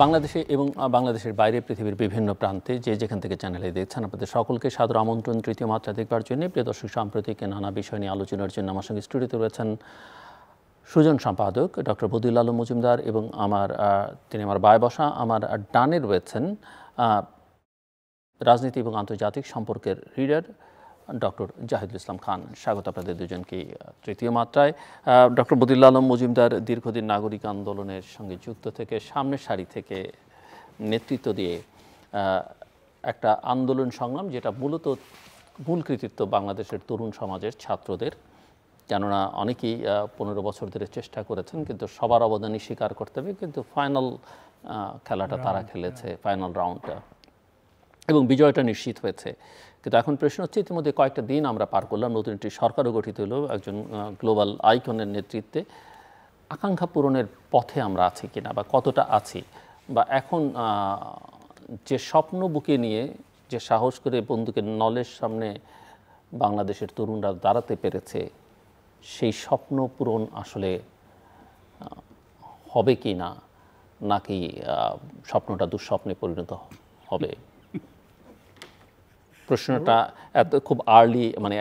বাংলাদেশে এবং বাংলাদেশের বাইরে পৃথিবীর বিভিন্ন প্রান্তে যে যেখান থেকে চ্যানেলে দেখছেন আপনাদের সকলকে সাদর আমন্ত্রণ তৃতীয় মাত্রা দেখবার জন্য। প্রিয় দর্শক, সাম্প্রতিক নানা বিষয় নিয়ে আলোচনার জন্য আমার সঙ্গে স্টুডিওতে রয়েছেন সুজন সম্পাদক ডক্টর বদিউল আলম মজুমদার এবং তিনি আমার বায় বসা। আমার ডানে রয়েছেন রাজনীতি এবং আন্তর্জাতিক সম্পর্কের রিডার ডক্টর জাহিদুল ইসলাম খান। স্বাগত আপনাদের দুজনকে তৃতীয় মাত্রায়। ডক্টর বদিউল আলম মজুমদার দীর্ঘদিন নাগরিক আন্দোলনের সঙ্গে যুক্ত থেকে সামনের সারি থেকে নেতৃত্ব দিয়ে একটা আন্দোলন সংগ্রাম, যেটা মূলত মূল কৃতিত্ব বাংলাদেশের তরুণ সমাজের ছাত্রদের। কেননা অনেকেই 15 বছর ধরে চেষ্টা করেছেন, কিন্তু সবার অবদানই স্বীকার করতে হবে। কিন্তু ফাইনাল খেলাটা তারা খেলেছে, ফাইনাল রাউন্ডটা, এবং বিজয়টা নিশ্চিত হয়েছে। কিন্তু এখন প্রশ্ন হচ্ছে, ইতিমধ্যে কয়েকটা দিন আমরা পার করলাম, নতুন একটি সরকারও গঠিত হলো একজন গ্লোবাল আইকনের নেতৃত্বে। আকাঙ্ক্ষা পূরণের পথে আমরা আছি কিনা, বা কতটা আছি, বা এখন যে স্বপ্ন বুকে নিয়ে যে সাহস করে বন্দুকের নলের সামনে বাংলাদেশের তরুণরা দাঁড়াতে পেরেছে, সেই স্বপ্ন পূরণ আসলে হবে কি না, নাকি স্বপ্নটা দুঃস্বপ্নে পরিণত হবে? প্রশ্নটা এত খুব আর্লি, মানে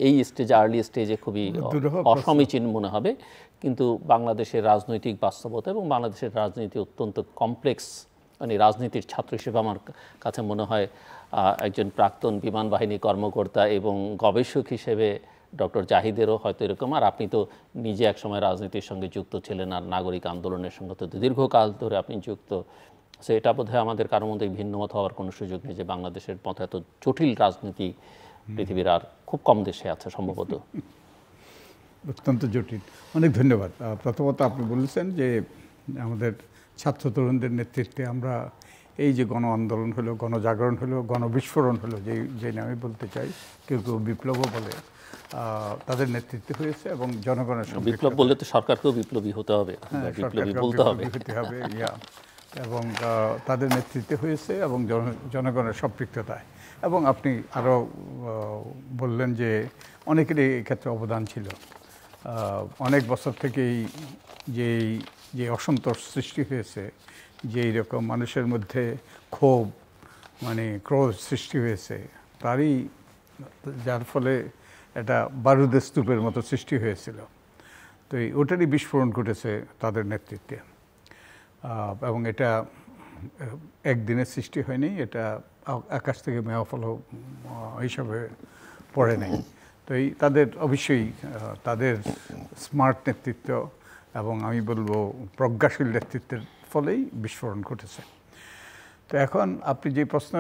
এই স্টেজে, আর্লি স্টেজে খুবই অসমীচীন মনে হবে। কিন্তু বাংলাদেশের রাজনৈতিক বাস্তবতা এবং বাংলাদেশের রাজনীতি অত্যন্ত কমপ্লেক্স। মানে রাজনীতির ছাত্র হিসেবে আমার কাছে মনে হয় একজন প্রাক্তন বিমান বাহিনী কর্মকর্তা এবং গবেষক হিসেবে ডক্টর জাহিদেরও হয়তো এরকম। আর আপনি তো নিজে একসময় রাজনীতির সঙ্গে যুক্ত ছিলেন, আর নাগরিক আন্দোলনের সঙ্গে তো দীর্ঘকাল ধরে আপনি যুক্ত। সো এটা বোধহয় আমাদের কারোর মধ্যে ভিন্নমত হওয়ার কোনো সুযোগ নেই যে বাংলাদেশের মতো এত জটিল রাজনীতি পৃথিবীর আর খুব কম দেশে আছে সম্ভবত। অত্যন্ত জটিল। অনেক ধন্যবাদ। প্রথমত আপনি বলেছেন যে আমাদের ছাত্র তরুণদের নেতৃত্বে আমরা এই যে গণ আন্দোলন হলো, গণজাগরণ হলো, গণবিস্ফোরণ হলো, যে নামে বলতে চাই, কেউ কেউ বিপ্লবও বলে, তাদের নেতৃত্বে হয়েছে। এবং জনগণের বিপ্লব বললে তো সরকারকেও বিপ্লবী হতে হবে, বিপ্লবী বলতে হবে, এবং তাদের নেতৃত্বে হয়েছে এবং জনগণের সম্পৃক্ততায়। এবং আপনি আরও বললেন যে অনেকেরই এই ক্ষেত্রে অবদান ছিল। অনেক বছর থেকেই যে অসন্তোষ সৃষ্টি হয়েছে, যে এইরকম মানুষের মধ্যে ক্ষোভ, মানে ক্রোধ সৃষ্টি হয়েছে, যার ফলে একটা বারুদের স্তূপের মতো সৃষ্টি হয়েছিল। তো ওটারই বিস্ফোরণ ঘটেছে তাদের নেতৃত্বে। এবং এটা একদিনের সৃষ্টি হয়নি, এটা আকাশ থেকে মেয়াফল হিসাবে পড়ে নেই। তো তাদের অবশ্যই তাদের স্মার্ট নেতৃত্ব এবং আমি বলবো প্রজ্ঞাশীল নেতৃত্বের ফলেই বিস্ফোরণ ঘটেছে। তো এখন আপনি যে প্রশ্ন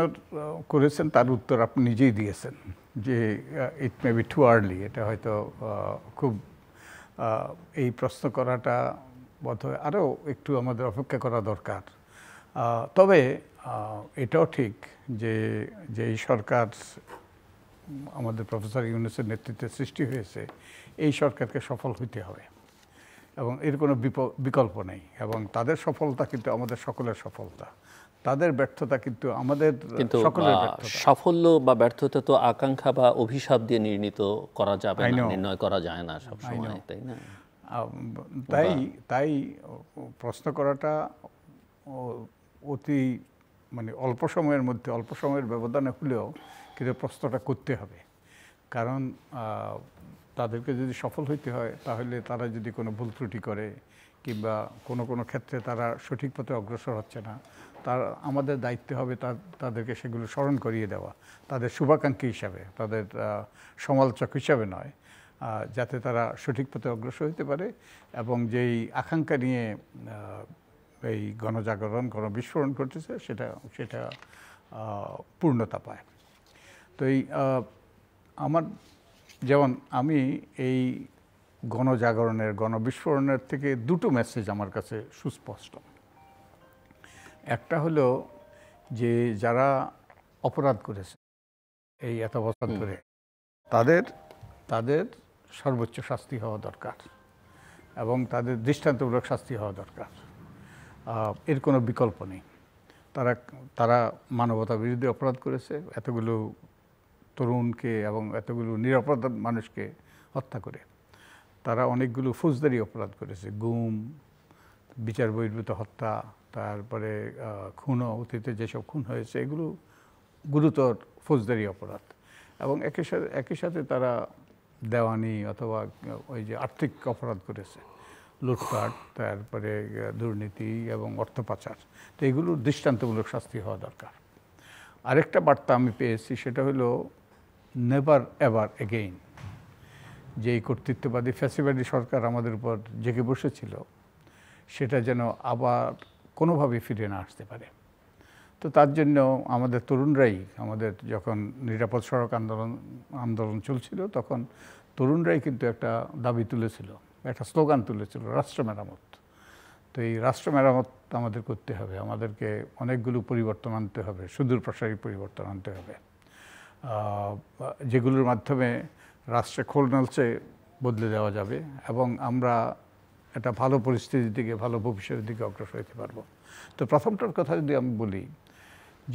করেছেন তার উত্তর আপনি নিজেই দিয়েছেন যে ইট মে বি টু আর্লি। এটা হয়তো খুব এই প্রশ্ন করাটা বোধহয় আরও একটু আমাদের অপেক্ষা করা দরকার। তবে এটাও ঠিক যে এই সরকার আমাদের প্রফেসর ইউনূসের নেতৃত্বে সৃষ্টি হয়েছে, এই সরকারকে সফল হইতে হবে এবং এর কোনো বিকল্প নেই। এবং তাদের সফলতা কিন্তু আমাদের সকলের সফলতা, তাদের ব্যর্থতা কিন্তু আমাদের সকলের ব্যর্থতা। সাফল্য বা ব্যর্থতা তো আকাঙ্ক্ষা বা অভিশাপ দিয়ে নির্ণীত করা যাবে না, নির্ণয় করা যায় না সবসময়, তাই না? তাই প্রশ্ন করাটা অতি মানে অল্প সময়ের মধ্যে, অল্প সময়ের ব্যবধানে হলেও কিন্তু প্রশ্নটা করতে হবে। কারণ তাদেরকে যদি সফল হইতে হয়, তাহলে তারা যদি কোনো ভুল ত্রুটি করে কিংবা কোনো ক্ষেত্রে তারা সঠিক পথে অগ্রসর হচ্ছে না, আমাদের দায়িত্ব হবে তাদেরকে সেগুলো স্মরণ করিয়ে দেওয়া, তাদের শুভাকাঙ্ক্ষী হিসাবে, তাদের সমালোচক হিসাবে নয়, যাতে তারা সঠিক পথে অগ্রসর হতে পারে এবং যেই আকাঙ্ক্ষা নিয়ে এই গণজাগরণ, গণবিস্ফোরণ ঘটেছে সেটা পূর্ণতা পায়। তো আমি এই গণজাগরণের, গণবিস্ফোরণের থেকে দুটো মেসেজ আমার কাছে সুস্পষ্ট। একটা হলো যে যারা অপরাধ করেছে এই এত বছর ধরে, তাদের সর্বোচ্চ শাস্তি হওয়া দরকার এবং তাদের দৃষ্টান্তমূলক শাস্তি হওয়া দরকার। এর কোনো বিকল্প নেই। তারা মানবতা বিরোধী অপরাধ করেছে, এতগুলো তরুণকে এবং এতগুলো নিরাপরাধ মানুষকে হত্যা করে। তারা অনেকগুলো ফৌজদারি অপরাধ করেছে, গুম, বিচার বহির্ভূত হত্যা, তারপরে খুনও, অতীতে যেসব খুন হয়েছে এগুলো গুরুতর ফৌজদারি অপরাধ, এবং একই সাথে তারা দেওয়ানি অথবা ওই যে আর্থিক অপরাধ করেছে, লুটপাট, তারপরে দুর্নীতি এবং অর্থ পাচার। তো এগুলোর দৃষ্টান্তমূলক শাস্তি হওয়া দরকার। আরেকটা বার্তা আমি পেয়েছি, সেটা হলো নেভার এভার এগেইন। যে এই কর্তৃত্ববাদী ফ্যাসিবাদী সরকার আমাদের উপর জেগে বসেছিল, সেটা যেন আবার কোনোভাবেই ফিরে না আসতে পারে। তো তার জন্য আমাদের তরুণরাই, আমাদের যখন নিরাপদ সড়ক আন্দোলন চলছিল, তখন তরুণরাই কিন্তু একটা দাবি তুলেছিল, একটা স্লোগান তুলেছিল, রাষ্ট্র মেরামত। তো এই রাষ্ট্র মেরামত আমাদের করতে হবে, আমাদেরকে অনেকগুলো পরিবর্তন আনতে হবে, সুদূর প্রসারী পরিবর্তন আনতে হবে, যেগুলোর মাধ্যমে রাষ্ট্রে খোলনলচে বদলে দেওয়া যাবে এবং আমরা একটা ভালো পরিস্থিতির দিকে, ভালো ভবিষ্যতের দিকে অগ্রসর হতে পারবো। তো প্রথমটার কথা যদি আমি বলি,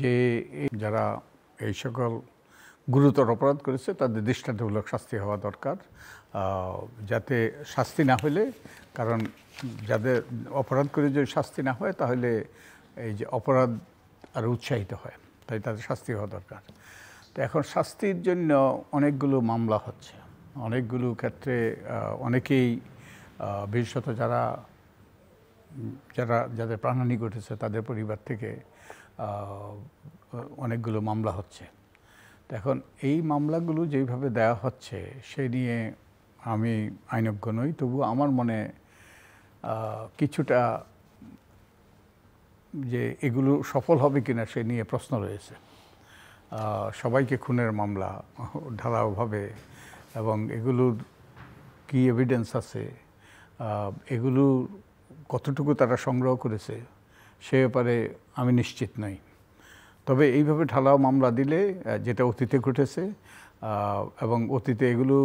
যে যারা এই সকল গুরুতর অপরাধ করেছে তাদের দৃষ্টান্তমূলক শাস্তি হওয়া দরকার, যাতে শাস্তি না হলে, কারণ যাদের অপরাধ করে যদি শাস্তি না হয় তাহলে এই যে অপরাধ আরও উৎসাহিত হয়, তাই তাদের শাস্তি হওয়া দরকার। তো এখন শাস্তির জন্য অনেকগুলো মামলা হচ্ছে, অনেকগুলো ক্ষেত্রে অনেকেই, বিশেষত যাদের প্রাণহানি ঘটেছে তাদের পরিবার থেকে অনেকগুলো মামলা হচ্ছে। তো এখন এই মামলাগুলো যেইভাবে দেওয়া হচ্ছে সে নিয়ে আমি আইনজ্ঞ নই, তবু আমার মনে কিছুটা যে এগুলো সফল হবে কিনা সে নিয়ে প্রশ্ন রয়েছে। সবাইকে খুনের মামলা ঢালাওভাবে, এবং এগুলোর কি এভিডেন্স আছে, এগুলো কতটুকু তারা সংগ্রহ করেছে সে ব্যাপারে আমি নিশ্চিত নই। তবে এইভাবে ঢালাও মামলা দিলে, যেটা অতীতে ঘটেছে, এবং অতীতে এগুলো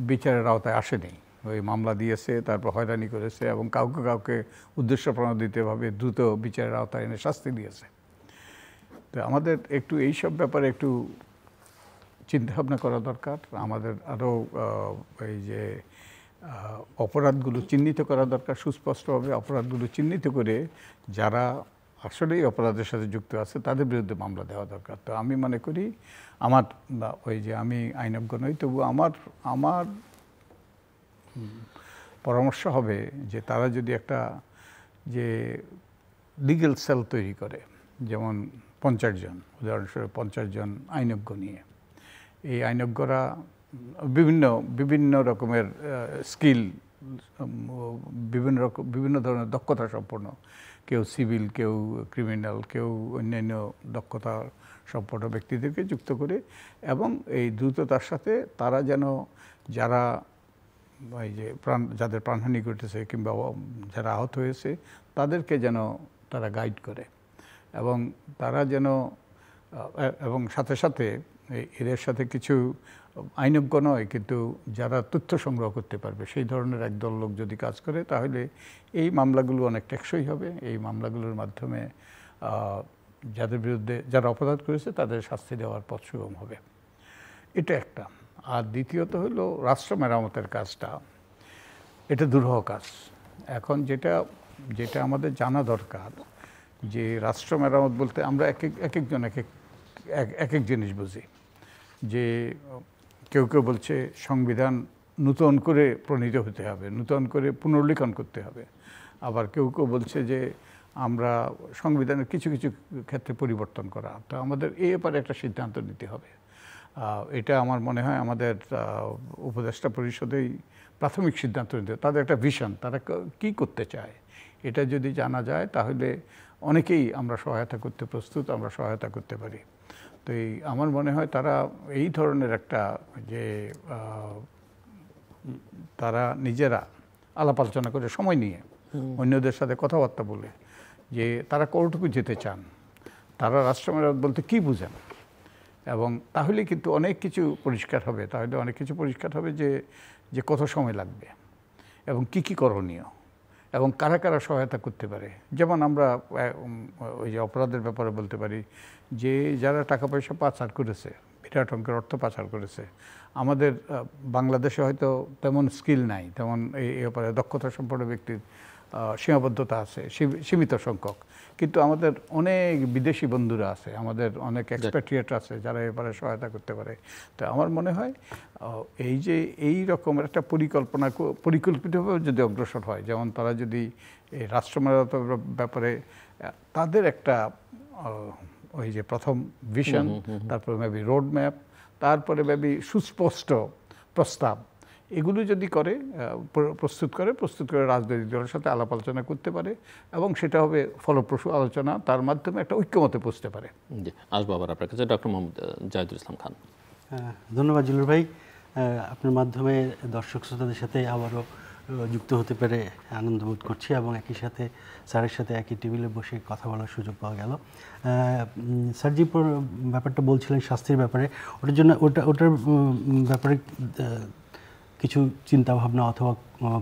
বিচারের আওতায় আসেনি, ওই মামলা দিয়েছে, তারপর হয়রানি করেছে এবং কাউকে কাউকে উদ্দেশ্য প্রণোদিতভাবে দ্রুত বিচারের আওতায় এনে শাস্তি দিয়েছে। তো আমাদের একটু এইসব ব্যাপারে একটু চিন্তাভাবনা করা দরকার। আমাদের আরও এই যে অপরাধগুলো চিহ্নিত করা দরকার, সুস্পষ্টভাবে অপরাধগুলো চিহ্নিত করে যারা আসলেই অপরাধের সাথে যুক্ত আছে তাদের বিরুদ্ধে মামলা দেওয়া দরকার। তো আমি মনে করি, আমার ওই যে আমি আইনজ্ঞ নই, তবু আমার পরামর্শ হবে যে তারা যদি একটা যে লিগ্যাল সেল তৈরি করে, যেমন 50 জন, উদাহরণস্বরূপ 50 জন আইনজ্ঞ নিয়ে, এই আইনজ্ঞরা বিভিন্ন রকমের স্কিল, বিভিন্ন ধরনের দক্ষতা সম্পন্ন, কেউ সিভিল, কেউ ক্রিমিনাল, কেউ অন্যান্য দক্ষতা সম্পন্ন ব্যক্তিদেরকে যুক্ত করে, এবং এই দ্রুততার সাথে তারা যেন যারা এই যে যাদের প্রাণহানি ঘটেছে কিংবা যারা আহত হয়েছে তাদেরকে যেন তারা গাইড করে, এবং তারা যেন, এবং সাথে সাথে এদের সাথে কিছু আইনজ্ঞ নয় কিন্তু যারা তথ্য সংগ্রহ করতে পারবে সেই ধরনের একদল লোক যদি কাজ করে, তাহলে এই মামলাগুলো অনেক টেকসই হবে। এই মামলাগুলোর মাধ্যমে যাদের বিরুদ্ধে যারা অপরাধ করেছে তাদের শাস্তি দেওয়ার পথ সুগম হবে। এটা একটা। আর দ্বিতীয়ত হলো রাষ্ট্র মেরামতের কাজটা, এটা দুরূহ কাজ। এখন যেটা আমাদের জানা দরকার, যে রাষ্ট্র মেরামত বলতে আমরা এক একজন এক এক জিনিস বুঝি। যে কেউ বলছে সংবিধান নূতন করে প্রণীত হতে হবে, নূতন করে পুনর্লিখন করতে হবে। আবার কেউ বলছে যে আমরা সংবিধানের কিছু কিছু ক্ষেত্রে পরিবর্তন করা। তো আমাদের এই ব্যাপারে একটা সিদ্ধান্ত নিতে হবে। এটা আমার মনে হয় আমাদের উপদেষ্টা পরিষদেই প্রাথমিক সিদ্ধান্ত নিতে হবে। তাদের একটা ভিশন, তারা কি করতে চায়, এটা যদি জানা যায় তাহলে অনেকেই আমরা সহায়তা করতে প্রস্তুত, আমরা সহায়তা করতে পারি। তো আমার মনে হয় তারা এই ধরনের একটা, যে তারা নিজেরা আলাপ আলোচনা করে সময় নিয়ে অন্যদের সাথে কথাবার্তা বলে যে তারা কতটুকু যেতে চান, তারা রাষ্ট্র মেরামত বলতে কী বুঝেন, এবং তাহলে কিন্তু অনেক কিছু পরিষ্কার হবে। তাহলে অনেক কিছু পরিষ্কার হবে যে কত সময় লাগবে এবং কি করণীয় এবং কারা কারা সহায়তা করতে পারে। যেমন আমরা ওই যে অপরাধের ব্যাপারে বলতে পারি যে যারা টাকা পয়সা পাচার করেছে, বিরাট অঙ্কের অর্থ পাচার করেছে, আমাদের বাংলাদেশে হয়তো তেমন স্কিল নাই, তেমন এই ব্যাপারে দক্ষতা সম্পন্ন ব্যক্তির সীমাবদ্ধতা আছে, সীমিত সংখ্যক, কিন্তু আমাদের অনেক বিদেশি বন্ধুরা আছে, আমাদের অনেক এক্সপ্যাট্রিয়েট আছে যারা এবারে সহায়তা করতে পারে। তো আমার মনে হয় এই যে এই রকমের একটা পরিকল্পিতভাবে যদি অগ্রসর হয়, যেমন তারা যদি এই রাষ্ট্রমেরামতের ব্যাপারে তাদের একটা ওই যে প্রথম ভিশন, তারপরে মেবি রোড ম্যাপ, তারপরে মেবি সুস্পষ্ট প্রস্তাব, এগুলো যদি প্রস্তুত করে রাজনৈতিক দলের সাথে আলাপ আলোচনা করতে পারে এবং সেটা হবে ফলপ্রসূ আলোচনা, তার মাধ্যমে একটা ঐক্যমতে পৌঁছতে পারে। জি, আসবো আবার আপনার কাছে ডক্টর মোহাম্মদ জাহিদুল ইসলাম খান। ধন্যবাদ জিলুর ভাই, আপনার মাধ্যমে দর্শক শ্রোতাদের সাথে আবারও যুক্ত হতে পেরে আনন্দ বোধ করছি এবং একই সাথে স্যারের সাথে একই টেবিলে বসে কথা বলার সুযোগ পাওয়া গেল। স্যার যে ব্যাপারটা বলছিলেন শাস্তির ব্যাপারে, ওটার জন্য ওটার ব্যাপারে কিছু চিন্তাভাবনা অথবা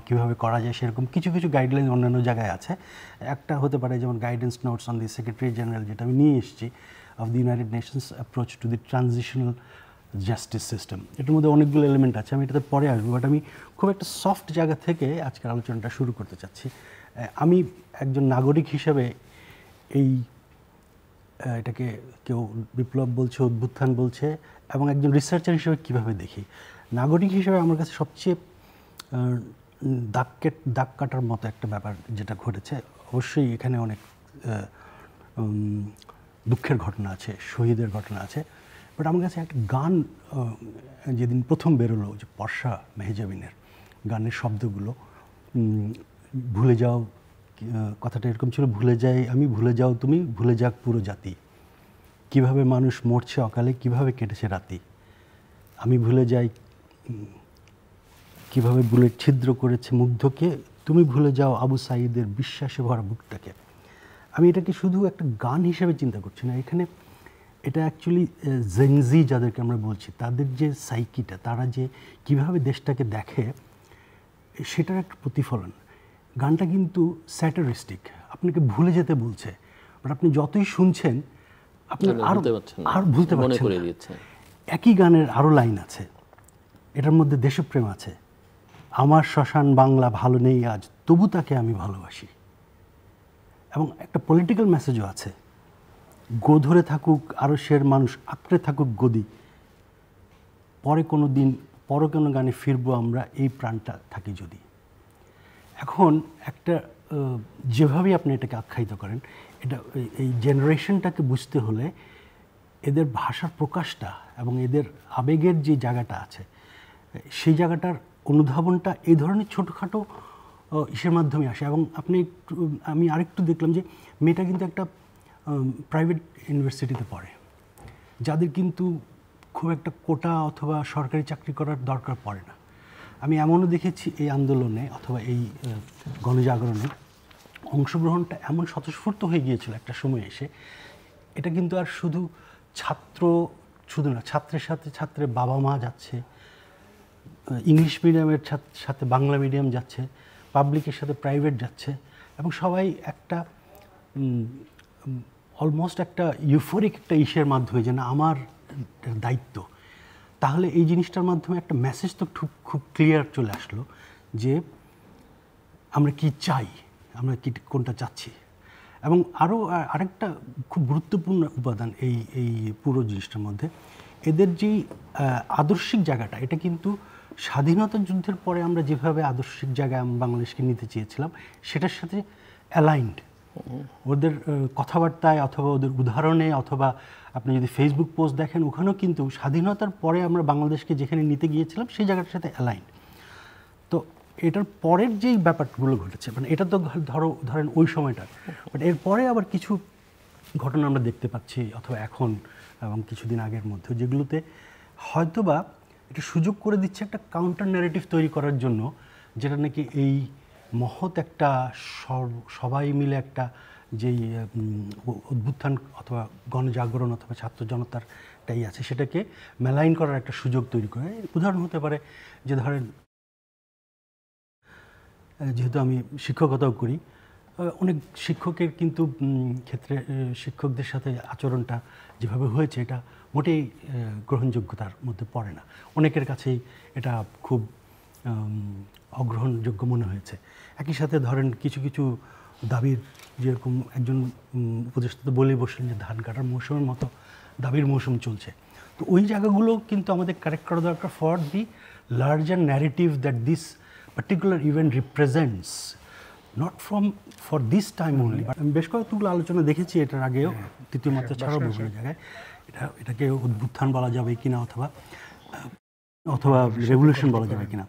কীভাবে করা যায় সেরকম কিছু কিছু গাইডলাইন অন্যান্য জায়গায় আছে। একটা হতে পারে যেমন guidance notes on the secretary general, যেটা আমি নিয়ে এসেছি, of the United Nations approach to the transitional justice system. এটার মধ্যে অনেকগুলো এলিমেন্ট আছে, আমি এটাতে পরে আসবো, বাট আমি খুব একটা সফট জায়গা থেকে আজকের আলোচনাটা শুরু করতে চাচ্ছি। আমি একজন নাগরিক হিসেবে এটাকে কেউ বিপ্লব বলছে, অভ্যুত্থান বলছে, এবং একজন রিসার্চার হিসেবে কীভাবে দেখি, নাগরিক হিসেবে আমার কাছে সবচেয়ে দাগ কাটার মতো একটা ব্যাপার যেটা ঘটেছে, অবশ্যই এখানে অনেক দুঃখের ঘটনা আছে, শহীদের ঘটনা আছে, বাট আমার কাছে একটা গান যেদিন প্রথম বেরোলো, যে বর্ষা মেহজাবিনের গানের শব্দগুলো, ভুলে যাও, কথাটা এরকম ছিল, ভুলে যাই আমি, ভুলে যাও তুমি, ভুলে যাক পুরো জাতি, কিভাবে মানুষ মরছে অকালে, কিভাবে কেটেছে রাতি, আমি ভুলে যাই কিভাবে বুলেট ছিদ্র করেছে মুগ্ধকে, তুমি ভুলে যাও আবু সাঈদের বিশ্বাসে ভরা বুকটাকে। আমি এটাকে শুধু একটা গান হিসেবে চিন্তা করছি না, এখানে এটা অ্যাকচুয়ালি জেনজি যাদেরকে আমরা বলছি, তাদের যে সাইকিটা, তারা যে কিভাবে দেশটাকে দেখে, সেটার একটা প্রতিফলন। গানটা কিন্তু স্যাটারিস্টিক, আপনাকে ভুলে যেতে বলছে, বাট আপনি যতই শুনছেন আপনার আর ভুলতে পারছেন না। একই গানের আরও লাইন আছে, এটার মধ্যে দেশপ্রেম আছে, আমার শ্মশান বাংলা ভালো নেই আজ, তবু তাকে আমি ভালোবাসি, এবং একটা পলিটিক্যাল মেসেজও আছে, গো ধরে থাকুক আরও শের মানুষ, আঁকড়ে থাকুক গদি, পরে কোনো দিন পর কোনো গানে ফিরবো আমরা, এই প্রাণটা থাকি যদি। এখন একটা যেভাবেই আপনি এটাকে আখ্যায়িত করেন, এটা এই জেনারেশনটাকে বুঝতে হলে এদের ভাষার প্রকাশটা এবং এদের আবেগের যে জায়গাটা আছে, সেই জায়গাটার অনুধাবনটা এই ধরনের ছোটোখাটো ইসের মাধ্যমে আসে। এবং আমি আরেকটু দেখলাম যে মেয়েটা কিন্তু একটা প্রাইভেট ইউনিভার্সিটিতে পড়ে, যাদের কিন্তু খুব একটা কোটা অথবা সরকারি চাকরি করার দরকার পড়ে না। আমি এমনও দেখেছি এই আন্দোলনে অথবা এই গণজাগরণে অংশগ্রহণটা এমন স্বতঃস্ফূর্ত হয়ে গিয়েছিল একটা সময় এসে, এটা কিন্তু আর শুধু না, ছাত্রের সাথে ছাত্রের বাবা মা যাচ্ছে, ইংলিশ মিডিয়ামের সাথে বাংলা মিডিয়াম যাচ্ছে, পাবলিকের সাথে প্রাইভেট যাচ্ছে, এবং সবাই একটা অলমোস্ট একটা ইউফোরিক একটা ইসের মাধ্যমে, যে না আমার দায়িত্ব। তাহলে এই জিনিসটার মাধ্যমে একটা মেসেজ তো খুব ক্লিয়ার চলে আসলো যে আমরা কি চাই, আমরা কি কোনটা চাচ্ছি। এবং আরেকটা খুব গুরুত্বপূর্ণ উপাদান এই পুরো জিনিসটার মধ্যে, এদের যেই আদর্শিক জায়গাটা, এটা কিন্তু স্বাধীনতা যুদ্ধের পরে আমরা যেভাবে আদর্শিক জায়গায় বাংলাদেশকে নিতে চেয়েছিলাম, সেটার সাথে অ্যালাইন্ড। ওদের কথাবার্তায় অথবা ওদের উদাহরণে, অথবা আপনি যদি ফেসবুক পোস্ট দেখেন, ওখানেও কিন্তু স্বাধীনতার পরে আমরা বাংলাদেশকে যেখানে নিতে গিয়েছিলাম সেই জায়গাটার সাথে অ্যালাইন্ড। তো এটার পরের যেই ব্যাপারগুলো ঘটেছে, মানে এটা তো ধরেন ওই সময়টা, বাট এরপরে আবার কিছু ঘটনা আমরা দেখতে পাচ্ছি, অথবা এখন এবং কিছুদিন আগের মধ্যে, যেগুলোতে হয়তোবা এটা সুযোগ করে দিচ্ছে একটা কাউন্টার ন্যারেটিভ তৈরি করার জন্য, যেটা নাকি এই মহৎ একটা সবাই মিলে একটা যেই অভ্যুত্থান অথবা গণজাগরণ অথবা ছাত্র জনতারটাই আছে, সেটাকে মেলাইন করার একটা সুযোগ তৈরি করে। উদাহরণ হতে পারে যে ধরেন, যেহেতু আমি শিক্ষকতাও করি, অনেক শিক্ষকের কিন্তু ক্ষেত্রে শিক্ষকদের সাথে আচরণটা যেভাবে হয়েছে, এটা মোটেই গ্রহণযোগ্যতার মধ্যে পড়ে না। অনেকের কাছেই এটা খুব অগ্রহণযোগ্য মনে হয়েছে। একই সাথে ধরেন কিছু কিছু দাবির, যেরকম একজন উপদেষ্টা তো বলেই বসলেন যে ধান কাটার মৌসুমের মতো দাবির মৌসুম চলছে, তো ওই জায়গাগুলো কিন্তু আমাদের কারেক্ট করা দরকার for the larger narrative that this particular event represents, not for this time only. আমি বেশ কয়েকগুলো আলোচনা দেখেছি এটার আগেও, তৃতীয় মাত্রা ছাড়াও বিভিন্ন জায়গায় এটাকে অভ্যুত্থান বলা যাবে কিনা, অথবা রেভলিউশন বলা যাবে কিনা।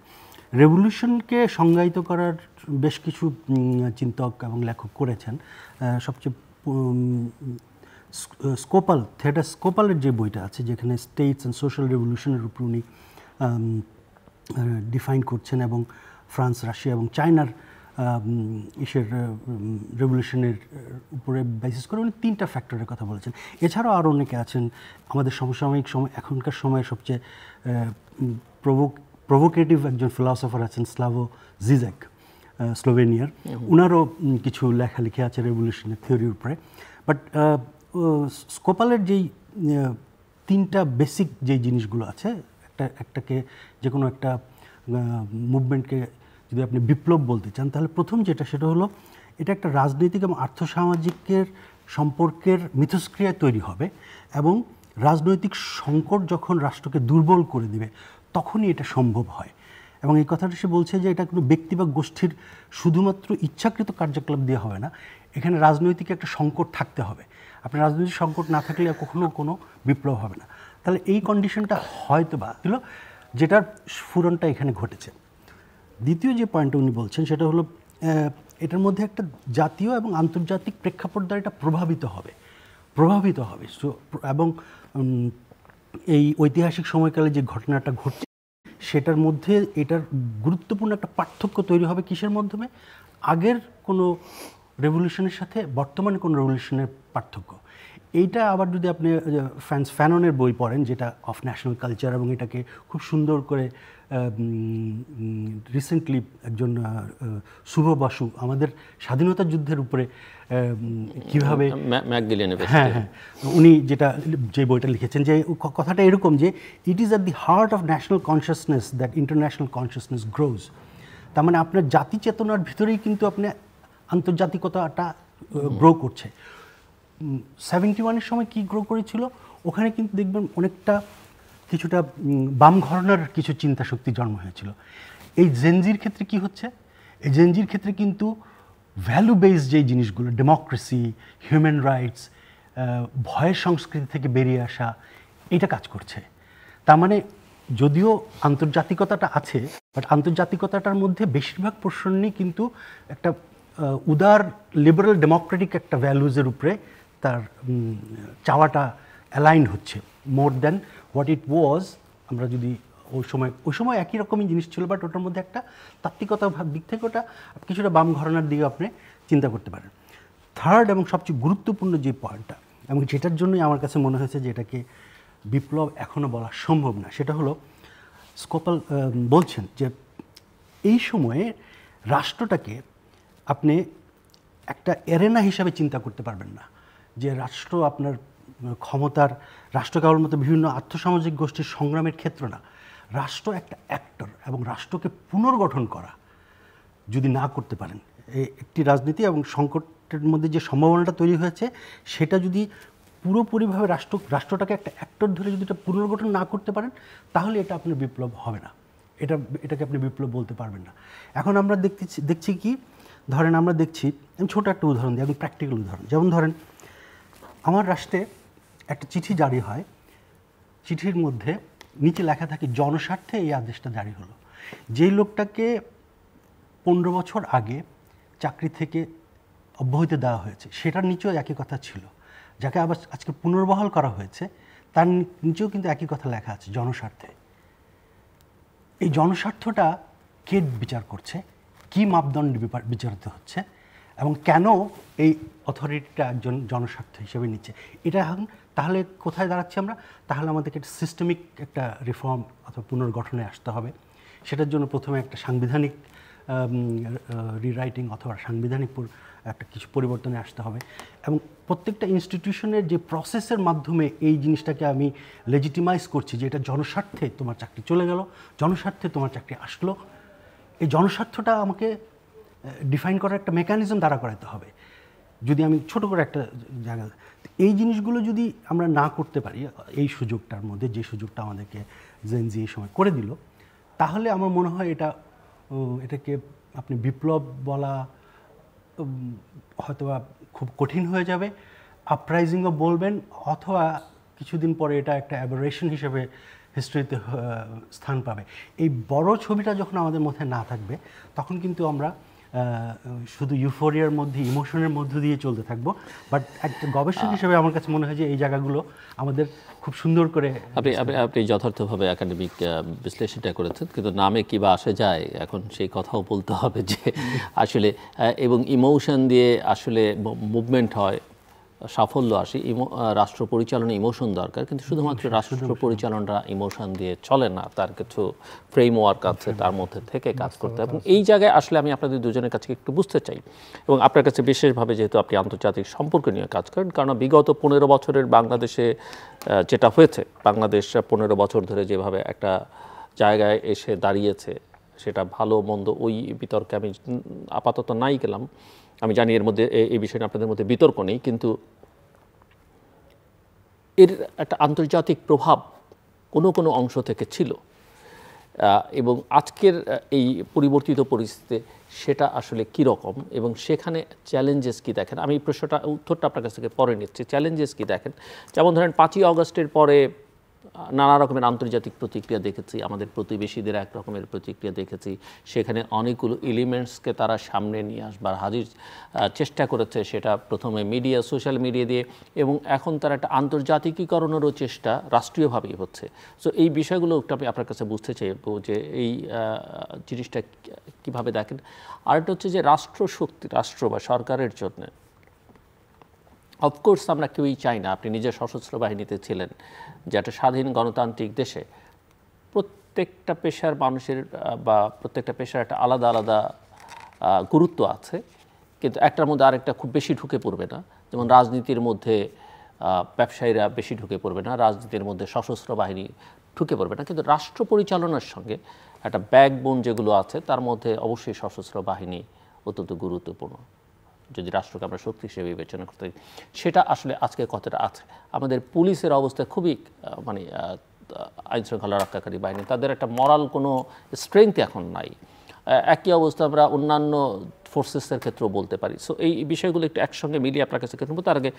রেভলিউশনকে সংজ্ঞায়িত করার বেশ কিছু চিন্তক এবং লেখক করেছেন। সবচেয়ে থিয়েটার স্কোপালের যে বইটা আছে, যেখানে স্টেটস অ্যান্ড সোশ্যাল রেভলিউশনের উপর উনি ডিফাইন করছেন, এবং ফ্রান্স, রাশিয়া এবং চায়নার রেভলিউশনের উপরে বেসিস করে উনি 3টা ফ্যাক্টরের কথা বলেছেন। এছাড়াও আরও অনেকে আছেন। আমাদের সমসাময়িক এখনকার সময়ের সবচেয়ে প্রভোকেটিভ একজন ফিলসফার আছেন স্লাভো জিজেক, স্লোভেনিয়ার। উনারও কিছু লেখালেখি আছে রেভলিউশনের থিওরির উপরে। বাট স্কোপালের যেই 3টা বেসিক যেই জিনিসগুলো আছে, একটাকে যে কোনো একটা মুভমেন্টকে যদি আপনি বিপ্লব বলতে চান, তাহলে প্রথম যেটা, সেটা হলো এটা একটা রাজনৈতিক এবং আর্থসামাজিকের সম্পর্কের মিথস্ক্রিয়া তৈরি হবে, এবং রাজনৈতিক সংকট যখন রাষ্ট্রকে দুর্বল করে দিবে তখনই এটা সম্ভব হয়। এবং এই কথাটা সে বলছে যে এটা কোনো ব্যক্তি বা গোষ্ঠীর শুধুমাত্র ইচ্ছাকৃত কার্যকলাপ দিয়ে হবে না, এখানে রাজনৈতিক একটা সংকট থাকতে হবে। আপনার রাজনৈতিক সংকট না থাকলে কখনো কোনো বিপ্লব হবে না। তাহলে এই কন্ডিশনটা হয়তো বা ছিল, যেটার স্ফুরণটা এখানে ঘটেছে। দ্বিতীয় যে পয়েন্টটা উনি বলছেন সেটা হলো এটার মধ্যে একটা জাতীয় এবং আন্তর্জাতিক প্রেক্ষাপট দ্বারা এটা প্রভাবিত হবে। এবং এই ঐতিহাসিক সময়কালে যে ঘটনাটা ঘটছে সেটার মধ্যে এটার গুরুত্বপূর্ণ একটা পার্থক্য তৈরি হবে। কিসের মাধ্যমে? আগের কোনো রেভলিউশনের সাথে বর্তমানে কোনো রেভলিউশনের পার্থক্য। এইটা আবার যদি আপনি ফ্রান্স ফ্যাননের বই পড়েন, যেটা অফ ন্যাশনাল কালচার, এবং এটাকে খুব সুন্দর করে রিসেন্টলি একজন শুভ বাসু আমাদের স্বাধীনতা যুদ্ধের উপরে কীভাবে, হ্যাঁ, উনি যে বইটা লিখেছেন, যে কথাটা এরকম যে it is at the heart of national consciousness that international consciousness grows. তার মানে আপনার জাতি চেতনার ভিতরেই কিন্তু আপনি আন্তর্জাতিকতাটা গ্রো করছে। 71-এর সময় কি গ্রো করেছিল, ওখানে কিন্তু দেখবেন অনেকটা কিছুটা বাম ঘরানার কিছু চিন্তা শক্তি জন্ম হয়েছিল। এই জেনজির ক্ষেত্রে কি হচ্ছে? এই জেনজির ক্ষেত্রে কিন্তু ভ্যালু বেসড যেই জিনিসগুলো, ডেমোক্রেসি, হিউম্যান রাইটস, ভয়ের সংস্কৃতি থেকে বেরিয়ে আসা, এটা কাজ করছে। তার মানে যদিও আন্তর্জাতিকতাটা আছে, বাট আন্তর্জাতিকতাটার মধ্যে বেশিরভাগ পোর্শনই কিন্তু একটা উদার লিবারেল ডেমোক্রেটিক একটা ভ্যালুজের উপরে তার চাওয়াটা অ্যালাইন হচ্ছে, মোর দ্যান হোয়াট ইট ওয়াজ। আমরা যদি ওই সময় একই রকমই জিনিস ছিল, বাট ওটার মধ্যে একটা তাত্ত্বিকতার দিক থেকে ওটা কিছুটা বাম ঘরানার দিকে আপনি চিন্তা করতে পারেন। থার্ড এবং সবচেয়ে গুরুত্বপূর্ণ যে পয়েন্টটা, এবং যেটার জন্যই আমার কাছে মনে হয়েছে যে এটাকে বিপ্লব এখনও বলা সম্ভব না, সেটা হলো স্কোপাল বলছেন যে এই সময়ে রাষ্ট্রটাকে আপনি একটা এরেনা হিসাবে চিন্তা করতে পারবেন না, যে রাষ্ট্র আপনার ক্ষমতার, রাষ্ট্র কেবলমাত্র বিভিন্ন আর্থসামাজিক গোষ্ঠীর সংগ্রামের ক্ষেত্র না, রাষ্ট্র একটা অ্যাক্টর, এবং রাষ্ট্রকে পুনর্গঠন করা যদি না করতে পারেন, একটি রাজনীতি এবং সংকটের মধ্যে যে সম্ভাবনাটা তৈরি হয়েছে সেটা যদি পুরোপুরিভাবে রাষ্ট্রটাকে একটা অ্যাক্টর ধরে যদি এটা পুনর্গঠন না করতে পারেন, তাহলে এটা আপনার বিপ্লব হবে না, এটাকে আপনি বিপ্লব বলতে পারবেন না। এখন আমরা দেখছি কি, ধরেন আমরা দেখছি, আমি ছোটো একটা উদাহরণ দিই, একদম প্র্যাকটিক্যাল উদাহরণ। যেমন ধরেন আমার রাষ্ট্রে একটা চিঠি জারি হয়, চিঠির মধ্যে নিচে লেখা থাকে জনস্বার্থে এই আদেশটা জারি হলো। যেই লোকটাকে 15 বছর আগে চাকরি থেকে অব্যাহতি দেওয়া হয়েছে, সেটার নিচেও একই কথা ছিল। যাকে আবার আজকে পুনর্বহাল করা হয়েছে, তার নিচেও কিন্তু একই কথা লেখা আছে, জনস্বার্থে। এই জনস্বার্থটা কে বিচার করছে, কি মাপদণ্ডে বিচারিত হচ্ছে, এবং কেন এই অথরিটিটা একজন জনস্বার্থ হিসেবে নিচ্ছে, এটা এখন তাহলে কোথায় দাঁড়াচ্ছি আমরা? তাহলে আমাদেরকে একটা সিস্টেমিক একটা রিফর্ম অথবা পুনর্গঠনে আসতে হবে। সেটার জন্য প্রথমে একটা সাংবিধানিক রিরাইটিং অথবা সাংবিধানিক একটা কিছু পরিবর্তনে আসতে হবে, এবং প্রত্যেকটা ইনস্টিটিউশনের যে প্রসেসের মাধ্যমে এই জিনিসটাকে আমি লেজিটিমাইজ করছি যে এটা জনস্বার্থে তোমার চাকরি চলে গেল, জনস্বার্থে তোমার চাকরি আসলো, এই জনস্বার্থটা আমাকে ডিফাইন করার একটা মেকানিজম দাঁড়া করাতে হবে। যদি আমি ছোট করে একটা জায়গা, এই জিনিসগুলো যদি আমরা না করতে পারি এই সুযোগটার মধ্যে, যে সুযোগটা আমাদেরকে জেনজি এই সময় করে দিল, তাহলে আমার মনে হয় এটাকে আপনি বিপ্লব বলা হয়তোবা খুব কঠিন হয়ে যাবে, আপরাইজিংও বলবেন, অথবা কিছুদিন পরে এটা একটা অ্যাবারেশন হিসেবে হিস্ট্রিতে স্থান পাবে। এই বড় ছবিটা যখন আমাদের মধ্যে না থাকবে, তখন কিন্তু আমরা শুধু ইউফোরিয়ার মধ্যে, ইমোশনের মধ্য দিয়ে চলতে থাকবো। বাট একটা গবেষক হিসেবে আমার কাছে মনে হয় যে এই জায়গাগুলো আমাদের খুব সুন্দর করে আপনি যথার্থভাবে একাডেমিক বিশ্লেষণটা করেছেন, কিন্তু নামে কি বা আসে যায়, এখন সেই কথাও বলতে হবে যে আসলে এবং ইমোশন দিয়ে আসলে মুভমেন্ট হয়, সাফল্য আসে। রাষ্ট্র পরিচালনা ইমোশন দরকার, কিন্তু শুধুমাত্র রাষ্ট্র পরিচালনাটা ইমোশন দিয়ে চলে না, তার কিছু ফ্রেমওয়ার্ক আছে, তার মধ্যে থেকে কাজ করতে হবে। এবং এই জায়গায় আসলে আমি আপনাদের দুজনের কাছে একটু বুঝতে চাই, এবং আপনার কাছে বিশেষভাবে, যেহেতু আপনি আন্তর্জাতিক সম্পর্ক নিয়ে কাজ করেন, কারণ বিগত 15 বছরের বাংলাদেশে যেটা হয়েছে, বাংলাদেশ 15 বছর ধরে যেভাবে একটা জায়গায় এসে দাঁড়িয়েছে, সেটা ভালো মন্দ ওই বিতর্কে আমি আপাতত নাই গেলাম। আমি জানি এর মধ্যে এই বিষয়ে আপনাদের মধ্যে বিতর্ক নেই, কিন্তু এর একটা আন্তর্জাতিক প্রভাব কোনো অংশ থেকে ছিল, এবং আজকের এই পরিবর্তিত পরিস্থিতিতে সেটা আসলে কী রকম, এবং সেখানে চ্যালেঞ্জেস কী দেখেন। আমি এই উত্তরটা আপনার কাছ থেকে পরে নিচ্ছি। চ্যালেঞ্জেস কী দেখেন? যেমন ধরেন 5ই আগস্টের পরে নানা রকমের আন্তর্জাতিক প্রতিক্রিয়া দেখেছি, আমাদের প্রতিবেশীদের এক রকমের প্রতিক্রিয়া দেখেছি, সেখানে অনেকগুলো এলিমেন্টসকে তারা সামনে নিয়ে আসবার হাজির চেষ্টা করেছে, সেটা প্রথমে মিডিয়া, সোশ্যাল মিডিয়া দিয়ে, এবং এখন তার একটা আন্তর্জাতিকীকরণেরও চেষ্টা রাষ্ট্রীয়ভাবেই হচ্ছে। সো এই বিষয়গুলো একটু আমি আপনার কাছে বুঝতে চাইবো যে এই জিনিসটা কীভাবে দেখেন। আরেকটা হচ্ছে যে রাষ্ট্র বা সরকারের জন্য, অফকোর্স আমরা কেউই চাই না, আপনি নিজে সশস্ত্র বাহিনীতে ছিলেন, যে একটা স্বাধীন গণতান্ত্রিক দেশে প্রত্যেকটা পেশার মানুষের বা প্রত্যেকটা পেশার একটা আলাদা আলাদা গুরুত্ব আছে, কিন্তু একটার মধ্যে আরেকটা খুব বেশি ঢুকে পড়বে না। যেমন রাজনীতির মধ্যে ব্যবসায়ীরা বেশি ঢুকে পড়বে না, রাজনীতির মধ্যে সশস্ত্র বাহিনী ঢুকে পড়বে না, কিন্তু রাষ্ট্র পরিচালনার সঙ্গে একটা ব্যাকবোন যেগুলো আছে, তার মধ্যে অবশ্যই সশস্ত্র বাহিনী অত্যন্ত গুরুত্বপূর্ণ। যদি রাষ্ট্রকে আমরা শক্তি হিসেবে বিবেচনা করতে, সেটা আসলে আজকে কতটা আছে। আমাদের পুলিশের অবস্থা খুবই মানে আইনশৃঙ্খলা রক্ষাকারী বাহিনী, তাদের একটা মরাল কোনো স্ট্রেংথ এখন নাই। একই অবস্থা আমরা অন্যান্য ফোর্সেসের ক্ষেত্রেও বলতে পারি। সো এই বিষয়গুলো একটু একসঙ্গে মিলিয়ে আপনার কাছে ক্ষেত্রে, তার আগে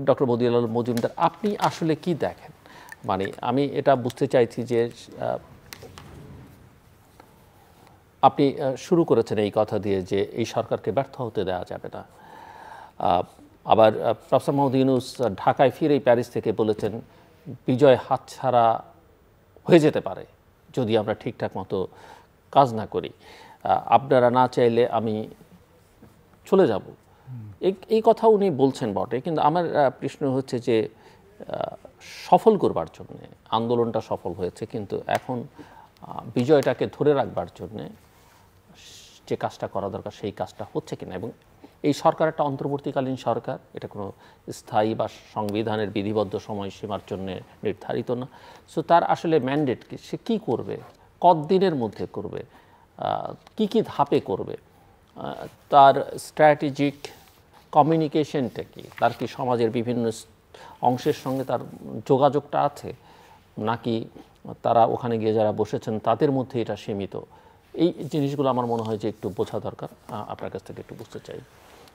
ডক্টর বদিউল আলম মজুমদার, আপনি আসলে কি দেখেন? মানে আমি এটা বুঝতে চাইছি যে আপনি শুরু করেছেন এই কথা দিয়ে যে এই সরকারকে ব্যর্থ হতে দেওয়া যাবে না। আবার প্রফেসর মোহাম্মদ ইউনূস ঢাকায় ফিরেই প্যারিস থেকে বলেছেন বিজয় হাতছাড়া হয়ে যেতে পারে যদি আমরা ঠিকঠাক মতো কাজ না করি, আপনারা না চাইলে আমি চলে যাব। এই কথা উনি বলছেন বটে, কিন্তু আমার প্রশ্ন হচ্ছে যে সফল করবার জন্যে আন্দোলনটা সফল হয়েছে, কিন্তু এখন বিজয়টাকে ধরে রাখবার জন্যে যে কাজটা করা দরকার সেই কাজটা হচ্ছে কিনা, এবং এই সরকার একটা অন্তর্বর্তীকালীন সরকার, এটা কোনো স্থায়ী বা সংবিধানের বিধিবদ্ধ সময়সীমার জন্য নির্ধারিত না। সো তার আসলে ম্যান্ডেট কি, সে কী করবে, কতদিনের মধ্যে করবে, কি কি ধাপে করবে, তার স্ট্র্যাটেজিক কমিউনিকেশনটা কি, তার কি সমাজের বিভিন্ন অংশের সঙ্গে তার যোগাযোগটা আছে, নাকি তারা ওখানে গিয়ে যারা বসেছেন তাদের মধ্যে এটা সীমিত। এই জিনিসগুলো আমার মনে হয় যে একটু বোঝা দরকার, আপনার কাছ থেকে একটু বুঝতে চাই।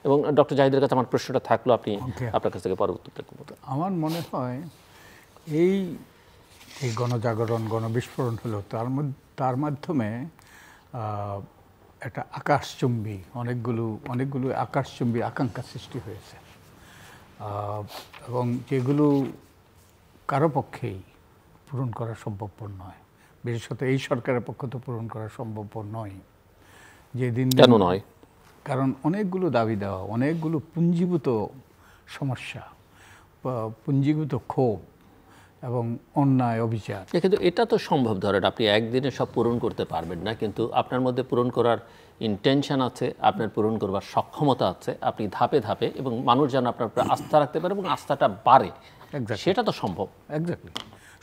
এবং ডক্টর জাহিদের কাছে আমার প্রশ্নটা থাকলো, আপনি আপনার কাছ থেকে পরবর্তীটা করব। আমার মনে হয় এই গণজাগরণ, গণবিস্ফোরণ হলো, তার মাধ্যমে একটা আকাশচুম্বী অনেকগুলো আকাশচুম্বী আকাঙ্ক্ষা সৃষ্টি হয়েছে, এবং যেগুলো কারো পক্ষেই পূরণ করা সম্ভবপর নয়, বিশেষত এই সরকারের পক্ষ তো পূরণ করা সম্ভবপর নয়। যেদিন কেন নয়? কারণ অনেকগুলো দাবি দেওয়া, অনেকগুলো পুঞ্জীভূত সমস্যা, পুঞ্জীভূত ক্ষোভ এবং অন্যায় অবিচার। কিন্তু এটা তো সম্ভব, ধরেন আপনি একদিনে সব পূরণ করতে পারবেন না, কিন্তু আপনার মধ্যে পূরণ করার ইন্টেনশন আছে, আপনার পূরণ করবার সক্ষমতা আছে, আপনি ধাপে ধাপে, এবং মানুষ যেন আপনার উপরে আস্থা রাখতে পারে এবং আস্থাটা বাড়ে, সেটা তো সম্ভব। এক্স্যাক্টলি,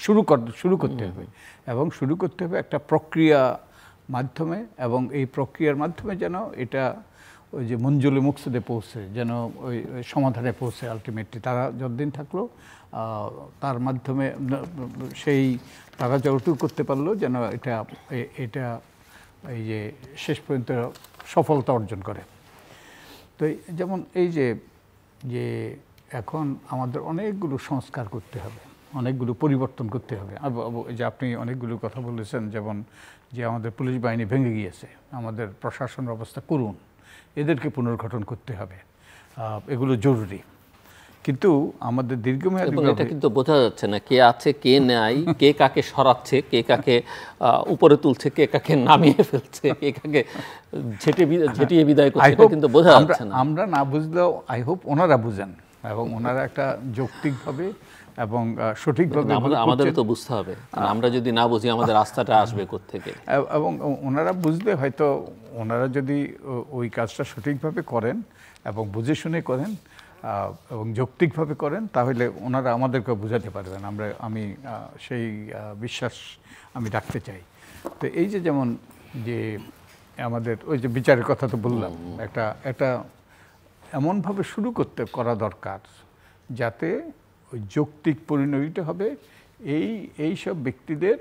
শুরু করতে হবে, এবং শুরু করতে হবে একটা প্রক্রিয়া মাধ্যমে এবং এই প্রক্রিয়ার মাধ্যমে যেন এটা ওই যে মঞ্জুলে মুকসুদে পৌঁছে, যেন ওই সমাধানে পৌঁছে আলটিমেটলি তারা যতদিন থাকলো তার মাধ্যমে সেই তারা যতটুকু করতে পারলো যেন এটা এই যে শেষ পর্যন্ত সফলতা অর্জন করে। তো যেমন এই যে এখন আমাদের অনেকগুলো সংস্কার করতে হবে, অনেকগুলো পরিবর্তন করতে হবে। যে আপনি অনেকগুলো কথা বলেছেন, যেমন যে আমাদের পুলিশ বাহিনী ভেঙে গিয়েছে, আমাদের প্রশাসন ব্যবস্থা করুন, এদেরকে পুনর্গঠন করতে হবে, এগুলো জরুরি। কিন্তু আমাদের দীর্ঘমেয়াদী এটা কিন্তু বোঝা যাচ্ছে না কে আছে কে নাই, কে কাকে সরাচ্ছে, কে কাকে উপরে তুলছে, কে কাকে নামিয়ে ফেলছে, কে কাকে ঝেঁটিয়ে বিদায় করছে, এটা কিন্তু বোঝা যাচ্ছে না। আমরা না বুঝলেও আই হোপ ওনারা বুঝেন এবং ওনারা একটা যৌক্তিকভাবে এবং সঠিকভাবে আমাদের তো বুঝতে হবে, আমরা যদি না বুঝি আমাদের আস্থাটা আসবে কোত্থেকে। এবং ওনারা বুঝলে হয়তো ওনারা যদি ওই কাজটা সঠিকভাবে করেন এবং বুঝে শুনে করেন এবং যৌক্তিকভাবে করেন, তাহলে ওনারা আমাদেরকে বোঝাতে পারবেন। আমি সেই বিশ্বাস আমি রাখতে চাই। তো এই যে যেমন যে আমাদের ওই যে বিচারের কথা তো বললাম, একটা এমনভাবে শুরু করা দরকার যাতে ওই যৌক্তিক পরিণতিটা হবে এই সব ব্যক্তিদের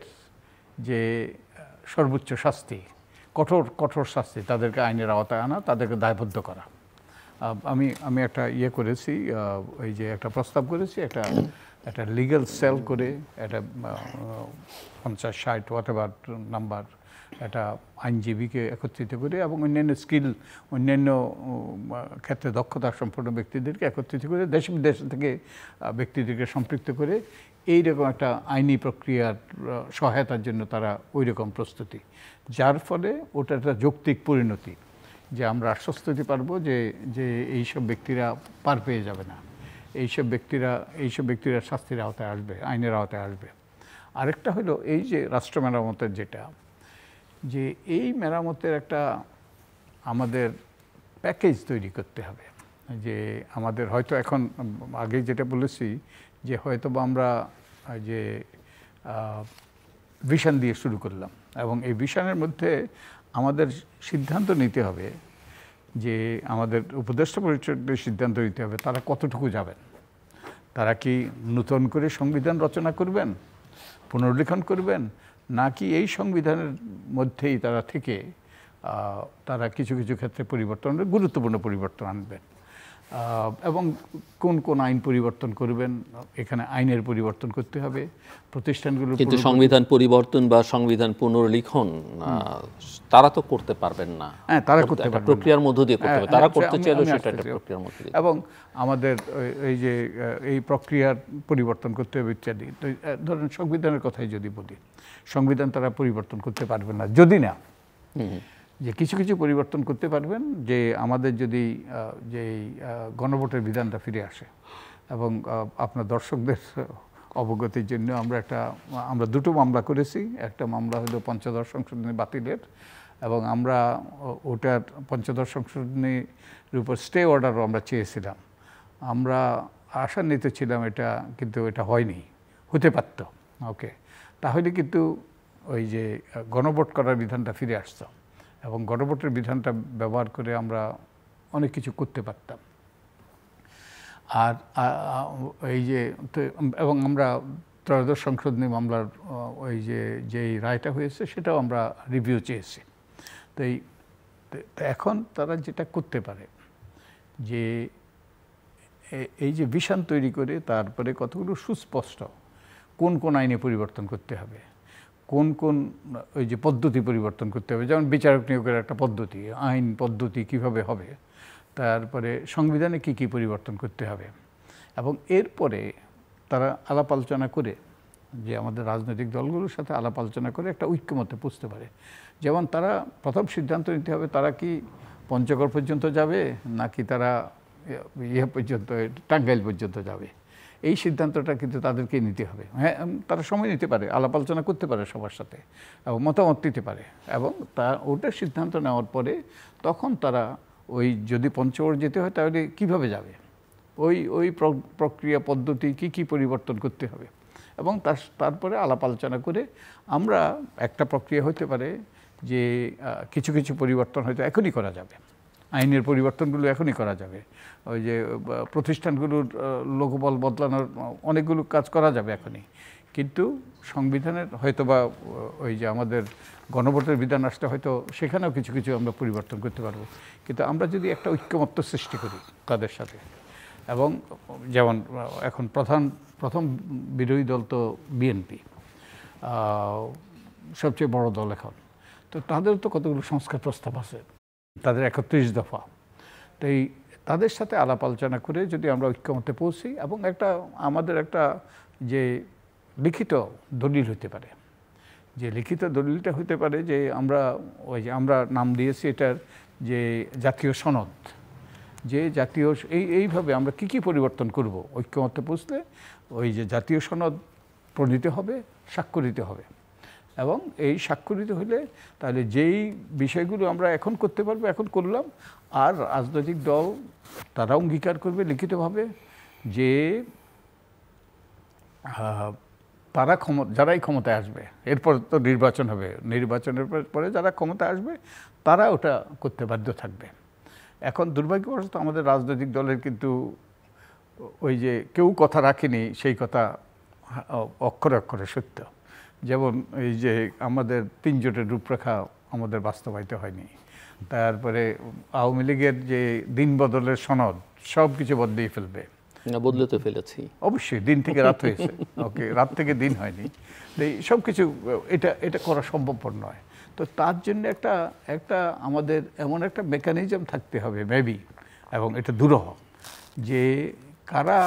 যে সর্বোচ্চ শাস্তি, কঠোর শাস্তি, তাদেরকে আইনের আওতায় আনা, তাদেরকে দায়বদ্ধ করা। আমি একটা করেছি, ওই যে একটা প্রস্তাব করেছি, একটা লিগ্যাল সেল করে, একটা 50-60 হোয়াটএভার নাম্বার একটা আইনজীবীকে একত্রিত করে এবং অন্যান্য ক্ষেত্রে দক্ষতা সম্পন্ন ব্যক্তিদেরকে একত্রিত করে দেশ বিদেশ থেকে ব্যক্তিদেরকে সম্পৃক্ত করে এইরকম একটা আইনি প্রক্রিয়ার সহায়তার জন্য তারা ওই রকম প্রস্তুতি, যার ফলে ওটা একটা যৌক্তিক পরিণতি, যে আমরা আশ্বস্ত দিতে পারবো যে এইসব ব্যক্তিরা পার পেয়ে যাবে না, এইসব ব্যক্তিরা শাস্তির আওতায় আসবে, আইনের আওতায় আসবে। আরেকটা হলো এই যে রাষ্ট্র মেরামতের যে এই মেরামতের একটা আমাদের প্যাকেজ তৈরি করতে হবে। যে আমাদের হয়তো এখন আগে যেটা বলেছি যে হয়তো আমরা যে ভিশন দিয়ে শুরু করলাম এবং এই ভিশনের মধ্যে আমাদের সিদ্ধান্ত নিতে হবে, যে আমাদের উপদেষ্টা পরিষদের সিদ্ধান্ত নিতে হবে তারা কতটুকু যাবেন। তারা কি নতুন করে সংবিধান রচনা করবেন, পুনর্লিখন করবেন, নাকি এই সংবিধানের মধ্যেই তারা থেকে তারা কিছু ক্ষেত্রে গুরুত্বপূর্ণ পরিবর্তন আনবেন, এবং কোন আইন পরিবর্তন করবেন, এখানে আইনের পরিবর্তন করতে হবে, প্রতিষ্ঠানগুলো। কিন্তু সংবিধান পরিবর্তন বা সংবিধান পুনর্লিখন তারা তো করতে পারবেন না। হ্যাঁ, তারা করতে পারবেন, প্রক্রিয়ার মধ্য দিয়ে করতে হবে। তারা করতে চাইলেও সেটা একটা প্রক্রিয়ার মধ্য দিয়ে। এবং আমাদের এই যে এই প্রক্রিয়ার পরিবর্তন করতে হবে ইত্যাদি। তো ধরেন সংবিধানের কথাই যদি বলি, সংবিধান তারা পরিবর্তন করতে পারবেন না, যদি না যে কিছু পরিবর্তন করতে পারবেন, যে আমাদের যদি যে গণভোটের বিধানটা ফিরে আসে। এবং আপনার দর্শকদের অবগতির জন্য আমরা দুটো মামলা করেছি। একটা মামলা হলো পঞ্চদশ সংশোধনী বাতিলের, এবং আমরা ওটার পঞ্চদশ সংশোধনীর উপর স্টে অর্ডারও আমরা চেয়েছিলাম। আমরা আশান্বিত ছিলাম এটা, কিন্তু এটা হয়নি, হতে পারত। ওকে, তাহলে কিন্তু ওই যে গণভোট করার বিধানটা ফিরে আসতো এবং গণভোটের বিধানটা ব্যবহার করে আমরা অনেক কিছু করতে পারতাম। আর এই যে এবং আমরা ত্রয়োদশ সংশোধনী মামলার ওই যেই রায়টা হয়েছে সেটাও আমরা রিভিউ চেয়েছি। তো এখন তারা যেটা করতে পারে, যে এই যে ভিশন তৈরি করে তারপরে কতগুলো সুস্পষ্ট কোন আইনে পরিবর্তন করতে হবে, কোন ওই যে পদ্ধতি পরিবর্তন করতে হবে, যেমন বিচারক নিয়োগের একটা পদ্ধতি, আইন পদ্ধতি কিভাবে হবে, তারপরে সংবিধানে কি পরিবর্তন করতে হবে, এবং এরপরে তারা আলাপ আলোচনা করে, যে আমাদের রাজনৈতিক দলগুলোর সাথে আলাপ আলোচনা করে একটা ঐক্যমতে পৌঁছতে পারে। যেমন তারা প্রথম সিদ্ধান্ত নিতে হবে তারা কি পঞ্চগড় পর্যন্ত যাবে, নাকি তারা পর্যন্ত টাঙ্গাইল পর্যন্ত যাবে। এই সিদ্ধান্তটা কিন্তু তাদেরকেই নিতে হবে। হ্যাঁ, তারা সময় নিতে পারে, আলাপ আলোচনা করতে পারে সবার সাথে এবং মতামত দিতে পারে, এবং ওটার সিদ্ধান্ত নেওয়ার পরে তখন তারা ওই যদি পঞ্চগড় যেতে হয় তাহলে কিভাবে যাবে, ওই প্রক্রিয়া পদ্ধতি কি পরিবর্তন করতে হবে, এবং তারপরে আলাপ আলোচনা করে আমরা একটা প্রক্রিয়া হতে পারে যে কিছু কিছু পরিবর্তন হয়তো এখনই করা যাবে, আইনের পরিবর্তনগুলো এখনই করা যাবে, ওই যে প্রতিষ্ঠানগুলোর লোকবল বদলানোর অনেকগুলো কাজ করা যাবে এখনই, কিন্তু সংবিধানের হয়তো বা ওই যে আমাদের গণভোটের বিধান আসলে হয়তো সেখানেও কিছু কিছু আমরা পরিবর্তন করতে পারবো। কিন্তু আমরা যদি একটা ঐক্যমত্য সৃষ্টি করি তাদের সাথে, এবং যেমন এখন প্রথম বিরোধী দল তো বিএনপি, সবচেয়ে বড় দল এখন, তো তাদের তো কতগুলো সংস্কার প্রস্তাব আছে, তাদের 31 দফা। তো এই তাদের সাথে আলাপ আলোচনা করে যদি আমরা ঐক্যমত্যে পৌঁছি, এবং আমাদের একটা যে লিখিত দলিল হতে পারে, যে লিখিত দলিলটা হতে পারে যে আমরা নাম দিয়েছি এটার যে জাতীয় সনদ, যে জাতীয় এইভাবে আমরা কি পরিবর্তন করব, ঐক্যমত্যে পৌঁছলে ওই যে জাতীয় সনদ প্রণীত হবে, স্বাক্ষরিত হবে, এবং এই স্বাক্ষরিত হলে তাহলে যেই বিষয়গুলো আমরা এখন করতে পারবো এখন করলাম, আর রাজনৈতিক দল তারা অঙ্গীকার করবে লিখিতভাবে যে যারাই ক্ষমতায় আসবে, এরপর তো নির্বাচন হবে, নির্বাচনের পরে যারা ক্ষমতায় আসবে তারা ওটা করতে বাধ্য থাকবে। এখন দুর্ভাগ্যবশত আমাদের রাজনৈতিক দলের কিন্তু ওই যে কেউ কথা রাখেনি সেই কথা অক্ষরে অক্ষরে সত্য। যেমন এই যে আমাদের 3 জোটের রূপরেখা আমাদের বাস্তবায়িত হয়নি, তারপরে আওয়ামী লীগের যে দিন বদলের সনদ সব কিছু বদলেই ফেলবে, বদলে তো ফেলেছি অবশ্যই, দিন থেকে রাত হয়েছে, ওকে, রাত থেকে দিন হয়নি, এই সব কিছু এটা করা সম্ভবপর নয়। তো তার জন্য একটা আমাদের এমন একটা মেকানিজম থাকতে হবে মেবি, এবং এটা দুরূহ, যে কারা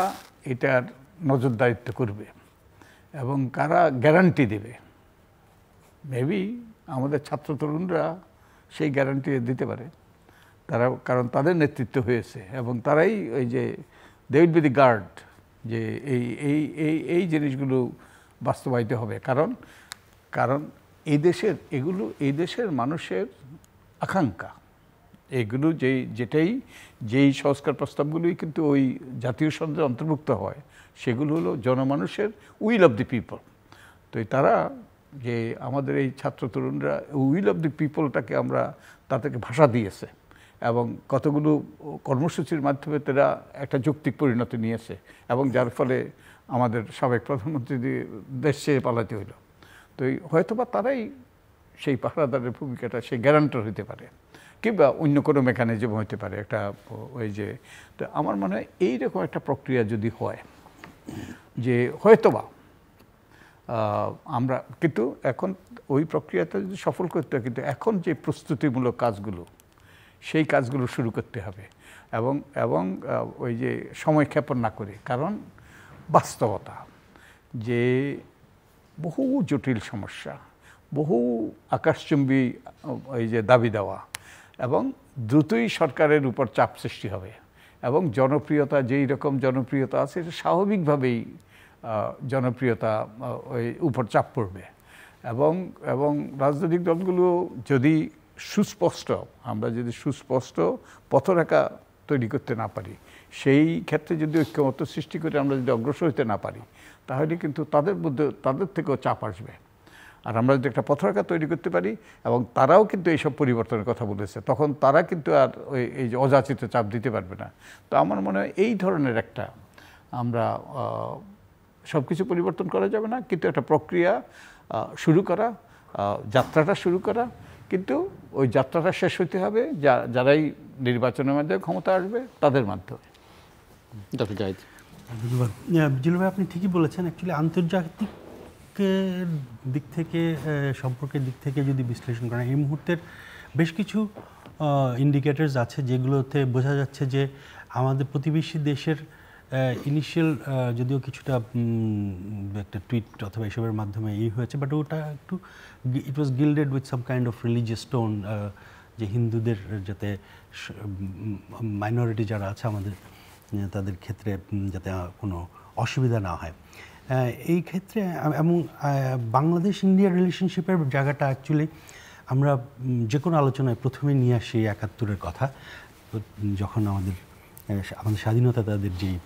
এটার নজরদারিত্ব করবে এবং কারা গ্যারান্টি দেবে। মেবি আমাদের ছাত্র তরুণরা সেই গ্যারান্টি দিতে পারে, কারণ তাদের নেতৃত্ব হয়েছে, এবং তারাই ওই যে they will be the guard, যে এই জিনিসগুলো বাস্তবায়িত হবে। কারণ এই দেশের মানুষের আকাঙ্ক্ষা, এগুলো যেই সংস্কার প্রস্তাবগুলোই কিন্তু ওই জাতীয় সনদের অন্তর্ভুক্ত হয়, সেগুলো হলো জনমানুষের উইল অফ দি পিপল। তো তারা যে আমাদের এই ছাত্র তরুণরা উইল অফ দি পিপলটাকে তাদেরকে ভাষা দিয়েছে, এবং কতগুলো কর্মসূচির মাধ্যমে তারা একটা যৌক্তিক পরিণতি নিয়েছে, এবং যার ফলে আমাদের সাবেক প্রধানমন্ত্রী দেশ ছেড়ে পালাতে হইল। তো হয়তোবা তারাই সেই পাহারাদারের ভূমিকাটা, সেই গ্যারান্টার হতে পারে, কিংবা অন্য কোনো মেকানিজম হতে পারে একটা ওই যে। তো আমার মনে হয় এইরকম একটা প্রক্রিয়া যদি হয়, যে হয়তোবা আমরা কিন্তু এখন ওই প্রক্রিয়াটা যদি সফল করতে হয়, কিন্তু এখন যে প্রস্তুতিমূলক কাজগুলো, সেই কাজগুলো শুরু করতে হবে, এবং ওই যে সময় ক্ষেপণ না করে। কারণ বাস্তবতা যে বহু জটিল সমস্যা, বহু আকাশচুম্বী ওই যে দাবি দেওয়া, এবং দ্রুতই সরকারের উপর চাপ সৃষ্টি হবে, এবং জনপ্রিয়তা যেই রকম জনপ্রিয়তা আছে এটা স্বাভাবিকভাবেই জনপ্রিয়তা ওই উপর চাপ পড়বে, এবং রাজনৈতিক দলগুলো যদি আমরা যদি সুস্পষ্ট পথরেখা তৈরি করতে না পারি, সেই ক্ষেত্রে যদি ঐক্যমত্য সৃষ্টি করে আমরা যদি অগ্রসর হতে না পারি, তাহলে কিন্তু তাদের থেকেও চাপ আসবে। আর আমরা যদি একটা পথরেখা তৈরি করতে পারি, এবং তারাও কিন্তু এইসব পরিবর্তনের কথা বলেছে, তখন তারা কিন্তু আর এই যে অযাচিত চাপ দিতে পারবে না। তো আমার মনে হয় এই ধরনের একটা আমরা সব কিছু পরিবর্তন করা যাবে না, কিন্তু একটা প্রক্রিয়া শুরু করা, যাত্রাটা শুরু করা, কিন্তু ওই যাত্রাটা শেষ হতে হবে যারাই নির্বাচনের মাধ্যমে ক্ষমতা আসবে তাদের মাধ্যমে। ডক্টর জাহিদ। ধন্যবাদ। জিলু ভাই, আপনি ঠিকই বলেছেন। অ্যাকচুয়ালি আন্তর্জাতিক দিক থেকে, সম্পর্কের দিক থেকে যদি বিশ্লেষণ করেন, এই মুহূর্তের বেশ কিছু ইন্ডিকেটরস আছে যেগুলোতে বোঝা যাচ্ছে যে আমাদের প্রতিবেশী দেশের ইনিশিয়াল যদিও কিছুটা একটা টুইট অথবা এসবের মাধ্যমে হয়েছে, বাট ওটা একটু it was gilded with some kind of religious tone, যে হিন্দুদের যাতে মাইনরিটি যারা আছে আমাদের তাদের ক্ষেত্রে যাতে কোনো অসুবিধা না হয়। এই ক্ষেত্রে এবং বাংলাদেশ ইন্ডিয়া রিলেশনশিপের জায়গাটা অ্যাকচুয়ালি আমরা যে কোনো আলোচনায় প্রথমে নিয়ে আসি ৭১-এর কথা, যখন আমাদের স্বাধীনতা, তাদের যেই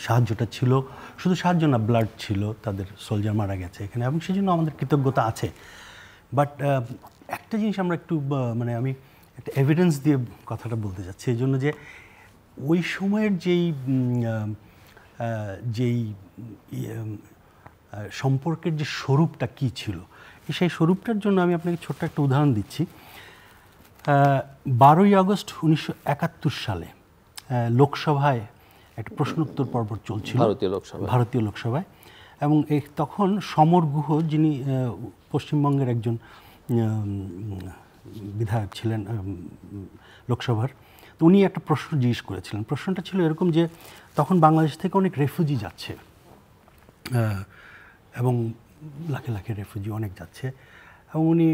সাহায্যটা ছিল, শুধু সাহায্য না, ব্লাড ছিল, তাদের সোলজার মারা গেছে এখানে, এবং সেই জন্য আমাদের কৃতজ্ঞতা আছে। বাট একটা জিনিস আমরা একটু মানে আমি একটা এভিডেন্স দিয়ে কথাটা বলতে চাচ্ছি এই জন্য যে ওই সময়ের যেই সম্পর্কের যে স্বরূপটা কী ছিল, সেই স্বরূপটার জন্য আমি আপনাকে ছোট্ট একটা উদাহরণ দিচ্ছি। 12ই আগস্ট 1971 সালে লোকসভায় একটা প্রশ্নোত্তর পর্ব চলছিল ভারতীয় লোকসভায়, এবং তখন সমর গুহ, যিনি পশ্চিমবঙ্গের একজন বিধায়ক ছিলেন লোকসভার, তো উনি একটা প্রশ্ন জিজ্ঞেস করেছিলেন। প্রশ্নটা ছিল এরকম যে তখন বাংলাদেশ থেকে অনেক রেফিউজি যাচ্ছে এবং লাখে লাখে রেফিউজি অনেক যাচ্ছে, এবং উনি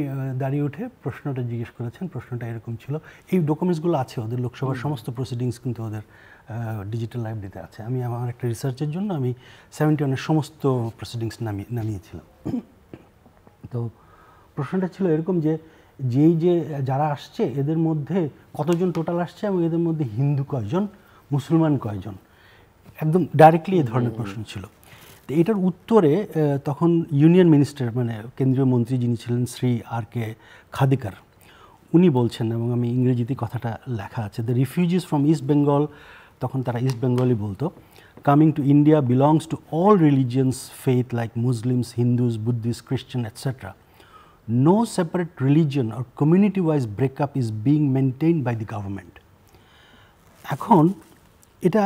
দাঁড়িয়ে উঠে প্রশ্নটা জিজ্ঞেস করেছেন। প্রশ্নটা এরকম ছিল, এই ডকুমেন্টসগুলো আছে ওদের লোকসভার সমস্ত প্রসিডিংস কিন্তু ওদের ডিজিটাল লাইব্রেরিতে আছে। আমি আমার একটা রিসার্চের জন্য আমি 71-এর সমস্ত প্রসিডিংস নামিয়েছিলাম। তো প্রশ্নটা ছিল এরকম যে যারা আসছে এদের মধ্যে কতজন টোটাল আসছে এবং এদের মধ্যে হিন্দু কয়জন, মুসলমান কয়জন, একদম ডাইরেক্টলি এই ধরনের প্রশ্ন ছিল। তো এটার উত্তরে তখন ইউনিয়ন মিনিস্টার, মানে কেন্দ্রীয় মন্ত্রী যিনি ছিলেন, শ্রী R.K. খাদিকার, উনি বলছেন, এবং আমি ইংরেজিতে কথাটা লেখা আছে, the refugees from east Bengal, তখন তারা ইস্ট বেঙ্গলই বলতো, coming to India belongs to all religions faith like Muslims, Hindus, Buddhist, খ্রিস্টান etcetera. No separate religion or community-wise breakup is being maintained by the government. এখন এটা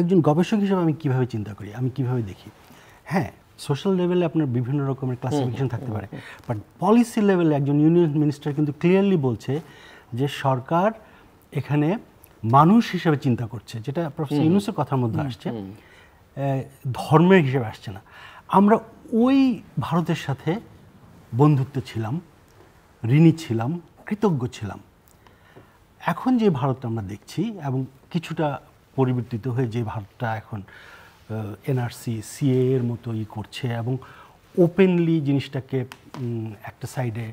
একজন গবেষক হিসেবে আমি কিভাবে চিন্তা করি, আমি কিভাবে দেখি, হ্যাঁ সোশ্যাল লেভেলে আপনার বিভিন্ন রকমের ক্লাসিফিকেশন থাকতে পারে, বাট পলিসি লেভেলে একজন ইউনিয়ন মিনিস্টার কিন্তু ক্লিয়ারলি বলছে যে সরকার এখানে মানুষ হিসেবে চিন্তা করছে, যেটা প্রফেসর ইউনূসের কথার মধ্যে আসছে, ধর্মের হিসেবে আসছে না। আমরা ওই ভারতের সাথে বন্ধুত্ব ছিলাম, ঋণী ছিলাম, কৃতজ্ঞ ছিলাম। এখন যে ভারতটা আমরা দেখছি এবং কিছুটা পরিবর্তিত হয়ে যে ভারতটা এখন NRC, CAA এর মতো করছে এবং ওপেনলি জিনিসটাকে একটা সাইডে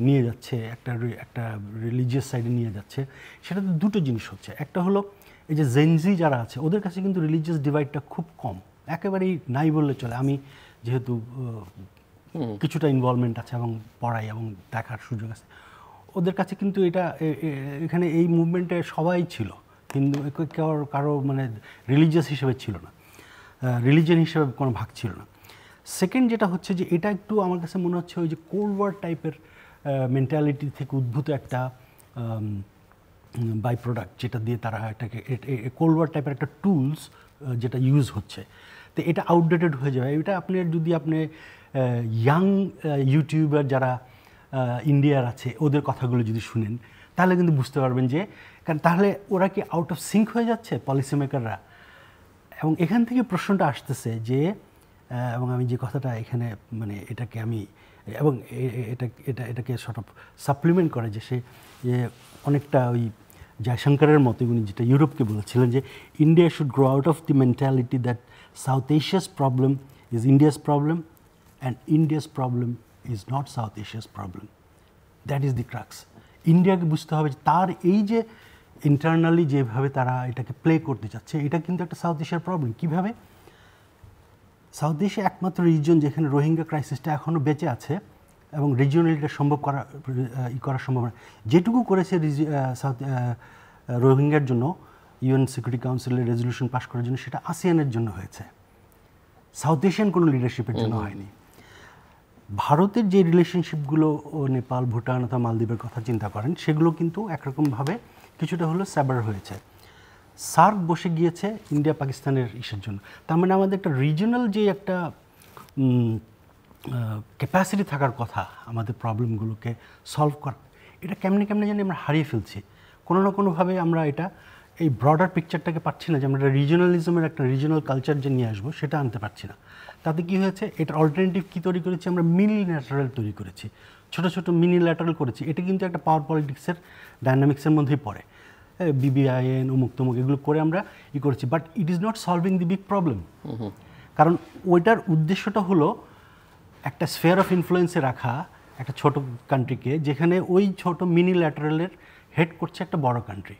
নিয়ে যাচ্ছে, একটা রিলিজিয়াস সাইডে নিয়ে যাচ্ছে, সেটাতে দুটো জিনিস হচ্ছে। একটা হলো এই যে জেনজি যারা আছে ওদের কাছে কিন্তু রিলিজিয়াস ডিভাইডটা খুব কম, একেবারেই নাই বললে চলে। আমি যেহেতু কিছুটা ইনভলভমেন্ট আছে এবং পড়াই এবং দেখার সুযোগ আছে, ওদের কাছে কিন্তু এখানে এই মুভমেন্টে সবাই ছিল, কিন্তু কারো মানে রিলিজিয়াস হিসেবে ছিল না, রিলিজিয়ন হিসেবে কোনো ভাগ ছিল না। সেকেন্ড যেটা হচ্ছে যে এটা একটু আমার কাছে মনে হচ্ছে ওই যে কোল্ড ওয়ার টাইপের মেন্টালিটি থেকে উদ্ভূত একটা বাই প্রোডাক্ট, যেটা দিয়ে তারা এটাকে কোল্ড ওয়ার টাইপের একটা টুলস যেটা ইউজ হচ্ছে। তো এটা আউটডেটেড হয়ে যাবে। এটা যদি আপনি ইয়াং ইউটিউবার যারা ইন্ডিয়ার আছে ওদের কথাগুলো যদি শুনেন, তাহলে কিন্তু বুঝতে পারবেন যে কারণ তাহলে ওরা কি আউট অফ সিঙ্ক হয়ে যাচ্ছে পলিসি মেকাররা। এবং এখান থেকে প্রশ্নটা আসতেছে যে, এবং আমি যে কথাটা এখানে মানে এটাকে আমি এবং এটাকে সর্ট অফ সাপ্লিমেন্ট করে যে সে অনেকটা ওই জয়শঙ্করের মতো উনি যেটা ইউরোপকে বলেছিলেন যে India should grow out of the mentality that South Asia's problem is India's problem and India's problem is not South Asia's problem. That is the crux. ইন্ডিয়াকে বুঝতে হবে যে তার এই যে ইন্টারনালি যেভাবে তারা এটাকে প্লে করতে চাচ্ছে, এটা কিন্তু একটা সাউথ এশিয়ার প্রবলেম। কীভাবে? সাউথ এশিয়া একমাত্র রিজন যেখানে রোহিঙ্গা ক্রাইসিসটা এখনও বেঁচে আছে এবং রিজিওনালিটা সম্ভব করা সম্ভব না। যেটুকু করেছে সাউথ রোহিঙ্গার জন্য UN সিকিউরিটি কাউন্সিলের রেজলিউশন পাস করার জন্য, সেটা ASEAN-এর জন্য হয়েছে, সাউথ এশিয়ান কোনো লিডারশিপের জন্য হয়নি। ভারতের যে রিলেশনশিপগুলো নেপাল, ভুটান অথবা মালদ্বীপের কথা চিন্তা করেন, সেগুলো কিন্তু একরকমভাবে কিছুটা হলো স্যাবার হয়েছে। সার্ক বসে গিয়েছে ইন্ডিয়া পাকিস্তানের ইস্যুর জন্য। তার মানে আমাদের একটা রিজিওনাল যে একটা ক্যাপাসিটি থাকার কথা আমাদের প্রবলেমগুলোকে সলভ করা, এটা কেমনে জানি আমরা হারিয়ে ফেলছি। কোনো না কোনোভাবে আমরা এটা এই ব্রডার পিকচারটাকে পাচ্ছি না, যে আমরা রিজিওনালিজমের একটা রিজিওনাল কালচার যে নিয়ে আসবো সেটা আনতে পারছি না। তাতে কি হয়েছে, এটার অল্টারনেটিভ কী তৈরি করেছি আমরা? মিনি ল্যাটারাল তৈরি করেছি, ছোটো ছোটো মিনি ল্যাটারাল করেছি। এটা কিন্তু একটা পাওয়ার পলিটিক্সের ডায়নামিক্সের মধ্যেই পড়ে। BBIN অমুক তমুক এগুলো করে আমরা করেছি, but it is not solving the big problem. কারণ ওইটার উদ্দেশ্যটা হলো একটা স্ফেয়ার অফ ইনফ্লুয়েন্সে রাখা একটা ছোট কান্ট্রিকে, যেখানে ওই ছোট মিনি ল্যাটারালের হেড করছে একটা বড় কান্ট্রি।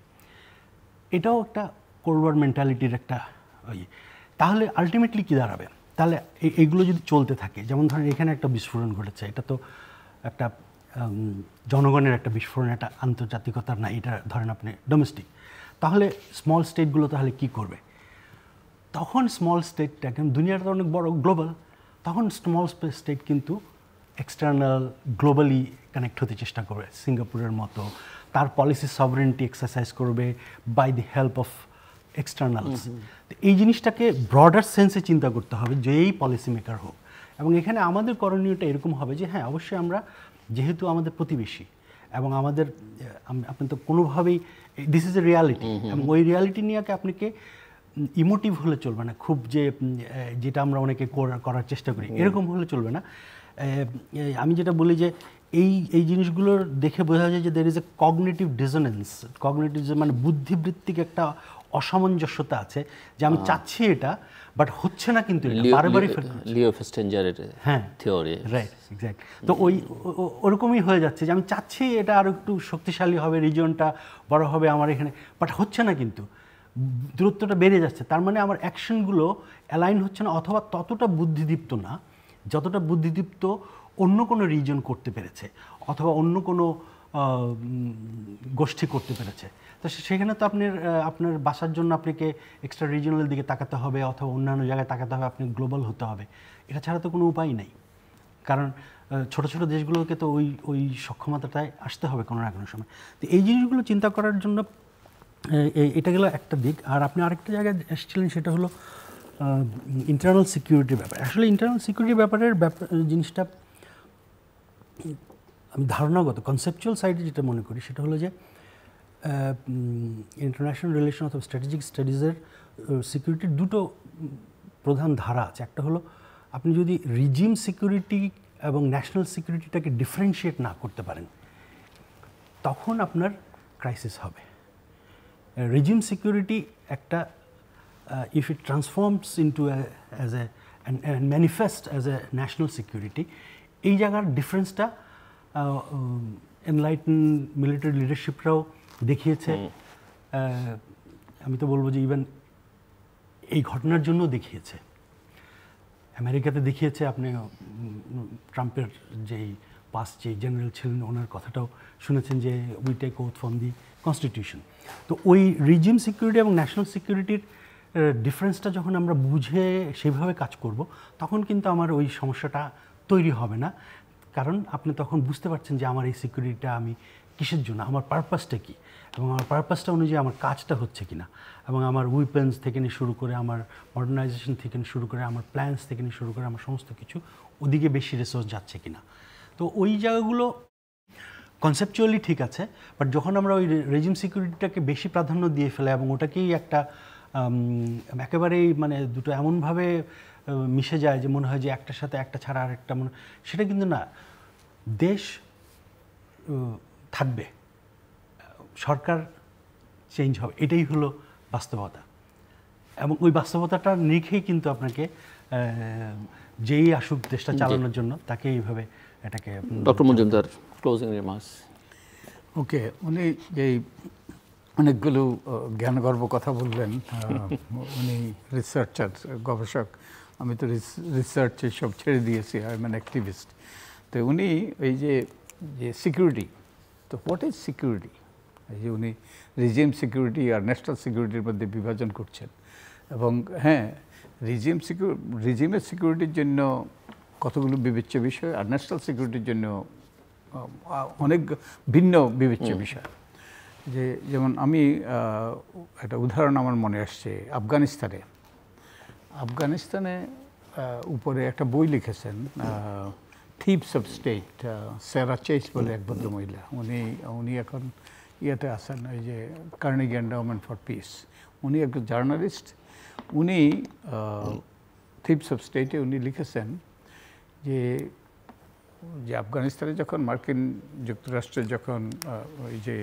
এটাও একটা কোল্ড ওয়ার মেন্টালিটির একটা তাহলে আলটিমেটলি কী দাঁড়াবে? তাহলে এইগুলো যদি চলতে থাকে, যেমন ধরেন এখানে একটা বিস্ফোরণ ঘটেছে, এটা তো একটা জনগণের একটা বিস্ফোরণ, একটা আন্তর্জাতিকতার না, এটা ধরেন আপনি ডোমেস্টিক, তাহলে স্মল স্টেটগুলো তাহলে কি করবে? তখন স্মল স্টেটটা, কারণ দুনিয়াটা অনেক বড়, গ্লোবাল, তখন স্মল স্টেট কিন্তু এক্সটার্নাল গ্লোবালি কানেক্ট হতে চেষ্টা করবে সিঙ্গাপুরের মতো, তার পলিসি সভারেন্টি এক্সারসাইজ করবে বাই দি হেল্প অফ এক্সটার্নালস। এই জিনিসটাকে ব্রডার সেন্সে চিন্তা করতে হবে যেই পলিসি মেকার হোক। এবং এখানে আমাদের করণীয়টা এরকম হবে যে হ্যাঁ, অবশ্যই আমরা যেহেতু আমাদের প্রতিবেশী এবং আমাদের আপনি তো কোনোভাবেই, দিস ইজ এ রিয়ালিটি, এবং ওই রিয়ালিটি নিয়ে আপনাকে ইমোটিভ হলে চলবে না, খুব যে যেটা আমরা অনেকে করার চেষ্টা করি এরকম হলে চলবে না। আমি যেটা বলি যে এই জিনিসগুলোর দেখে বোঝা যায় যে there is a cognitive dissonance, cognitive মানে বুদ্ধিবৃত্তিক একটা অসামঞ্জস্যতা আছে, যে আমি চাচ্ছি এটা বাট হচ্ছে না, কিন্তু বারবারই লিও ফেস্টেঞ্জারের থিওরি, রাইট, এক্স্যাক্ট। তো ওরকমই হয়ে যাচ্ছে যে আমি চাচ্ছি এটা আরও একটু শক্তিশালী হবে, রিজিয়নটা বড় হবে আমার এখানে, বাট হচ্ছে না, কিন্তু দূরত্বটা বেড়ে যাচ্ছে। তার মানে আমার অ্যাকশনগুলো অ্যালাইন হচ্ছে না, অথবা ততটা বুদ্ধিদীপ্ত না যতটা বুদ্ধিদীপ্ত অন্য কোনো রিজন করতে পেরেছে, অথবা অন্য কোনো গোষ্ঠী করতে পেরেছে। তো সেখানে তো আপনার বাসার জন্য আপনাকে এক্সট্রা রিজিয়নাল দিকে তাকাতে হবে, অথবা অন্যান্য জায়গায় তাকাতে হবে, আপনি গ্লোবাল হতে হবে। এটা ছাড়া তো কোনো উপায় নেই, কারণ ছোট ছোট দেশগুলোকে তো ওই সক্ষমতাটায় আসতে হবে কোনো না কোনো সময়। তো এই জিনিসগুলো চিন্তা করার জন্য এটা গেল একটা দিক। আর আপনি আরেকটা জায়গায় এসেছিলেন, সেটা হলো ইন্টারনাল সিকিউরিটির ব্যাপার। আসলে ইন্টারনাল সিকিউরিটির জিনিসটা আমি ধারণাগত কনসেপচুয়াল সাইডে যেটা মনে করি সেটা হলো যে ইন্টারন্যাশনাল রিলেশন অথবা স্ট্র্যাটেজিক স্টাডিজের সিকিউরিটির দুটো প্রধান ধারা আছে। একটা হলো আপনি যদি রিজিম সিকিউরিটি এবং ন্যাশনাল সিকিউরিটিটাকে ডিফারেন্সিয়েট না করতে পারেন, তখন আপনার ক্রাইসিস হবে। রিজিম সিকিউরিটি একটা if it transforms into and manifests as a national security, এই জায়গার ডিফারেন্সটা এনলাইটেন মিলিটারি লিডারশিপরাও দেখিয়েছে। আমি তো বলবো যে ইভেন এই ঘটনার জন্য দেখিয়েছে, আমেরিকাতে দেখিয়েছে। আপনি ট্রাম্পের যেই যে জেনারেল ছিলেন ওনার কথাটাও শুনেছেন যে we take oath from the constitution. তো ওই রিজিম সিকিউরিটি এবং ন্যাশনাল সিকিউরিটির ডিফারেন্সটা যখন আমরা বুঝে সেভাবে কাজ করব, তখন কিন্তু আমার ওই সমস্যাটা তৈরি হবে না। কারণ আপনি তখন বুঝতে পারছেন যে আমার এই সিকিউরিটিটা আমি কিসের জন্য, আমার পারপাসটা কী, এবং আমার পারপাসটা অনুযায়ী আমার কাজটা হচ্ছে কিনা, এবং আমার উইপেন্স থেকে নিয়ে শুরু করে আমার মডার্নাইজেশন থেকে নিয়ে শুরু করে আমার প্ল্যান্স থেকে নিয়ে শুরু করে আমার সমস্ত কিছু ওদিকে বেশি রিসোর্স যাচ্ছে কিনা। তো ওই জায়গাগুলো কনসেপচুয়ালি ঠিক আছে, বাট যখন আমরা ওই রেজিম সিকিউরিটিটাকে বেশি প্রাধান্য দিয়ে ফেলে এবং ওটাকেই একটা একেবারেই মানে দুটো এমনভাবে মিশে যায় যে মনে হয় যে একটার সাথে একটা ছাড়া আর একটা সেটা কিন্তু না। দেশ থাকবে, সরকার চেঞ্জ হবে, এটাই হলো বাস্তবতা। এবং ওই বাস্তবতাটা নিরিখেই কিন্তু আপনাকে যেই আসুক দেশটা চালানোর জন্য তাকে এইভাবে এটাকে। Doctor Majumdar, closing remarks. Okay, উনি এই অনেকগুলো জ্ঞানগর্ব কথা বললেন। উনি রিসার্চার, গবেষক। আমি তো রিসার্চ সব ছেড়ে দিয়েছি, আই এম অ্যান অ্যাক্টিভিস্ট। তো উনি এই যে সিকিউরিটি, তো হোয়াট ইজ সিকিউরিটি, এই যে উনি রিজিম সিকিউরিটি আর ন্যাশনাল সিকিউরিটির মধ্যে বিভাজন করছেন। এবং হ্যাঁ, রিজিমের সিকিউরিটির জন্য কতগুলো বিবেচ্য বিষয়, আর ন্যাশনাল সিকিউরিটির জন্য অনেক ভিন্ন বিবেচ্য বিষয়। যেমন আমি একটা উদাহরণ আমার মনে আসছে, আফগানিস্তানে উপরে একটা বই লিখেছেন thieves of state, Sarah Chayes বলে এক ভদ্রমহিলা। উনি এখন ইয়েতে আছেন, ওই যে কার্নেগি এন্ডাওমেন্ট ফর পিস। উনি একজন জার্নালিস্ট। উনি থিপস অফ স্টেটে উনি লিখেছেন যে আফগানিস্তানে যখন মার্কিন যুক্তরাষ্ট্রের যখন ওই যে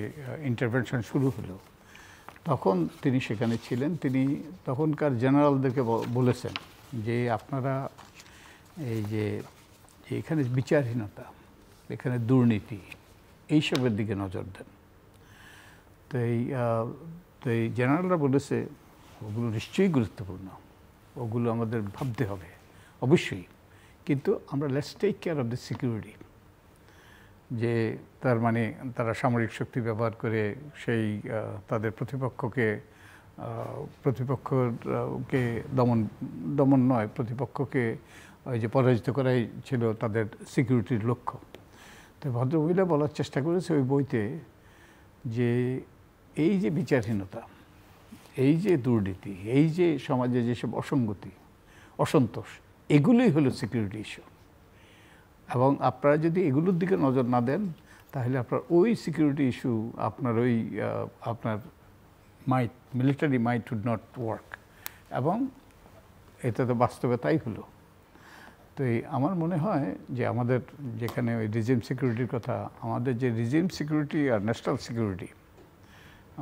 ইন্টারভেনশন শুরু হলো, তখন তিনি সেখানে ছিলেন। তিনি তখনকার জেনারেলদেরকে বলেছেন যে আপনারা এই যে এখানে বিচারহীনতা, এখানে দুর্নীতি, এইসবের দিকে নজর দেন। তো এই জেনারেলরা বলেছে ওগুলো নিশ্চয়ই গুরুত্বপূর্ণ, ওগুলো আমাদের ভাবতে হবে অবশ্যই, কিন্তু আমরা let's take care of the security. যে তার মানে তারা সামরিক শক্তি ব্যবহার করে সেই তাদের প্রতিপক্ষকে দমন নয়, প্রতিপক্ষকে ওই যে পরাজিত করাই ছিল তাদের সিকিউরিটির লক্ষ্য। তো ভদ্রমহিলা বলার চেষ্টা করেছে ওই বইতে যে এই যে বিচারহীনতা, এই যে দুর্নীতি, এই যে সমাজে যেসব অসঙ্গতি, অসন্তোষ, এগুলোই হলো সিকিউরিটি ইস্যু। এবং আপনারা যদি এগুলোর দিকে নজর না দেন তাহলে আপনার ওই সিকিউরিটি ইস্যু, আপনার ওই আপনার military might would not work. এবং এটা তো বাস্তবে তাই হলো। তো আমার মনে হয় যে আমাদের যেখানে ওই রিজিম সিকিউরিটির কথা, আমাদের যে রিজিম সিকিউরিটি আর ন্যাশনাল সিকিউরিটি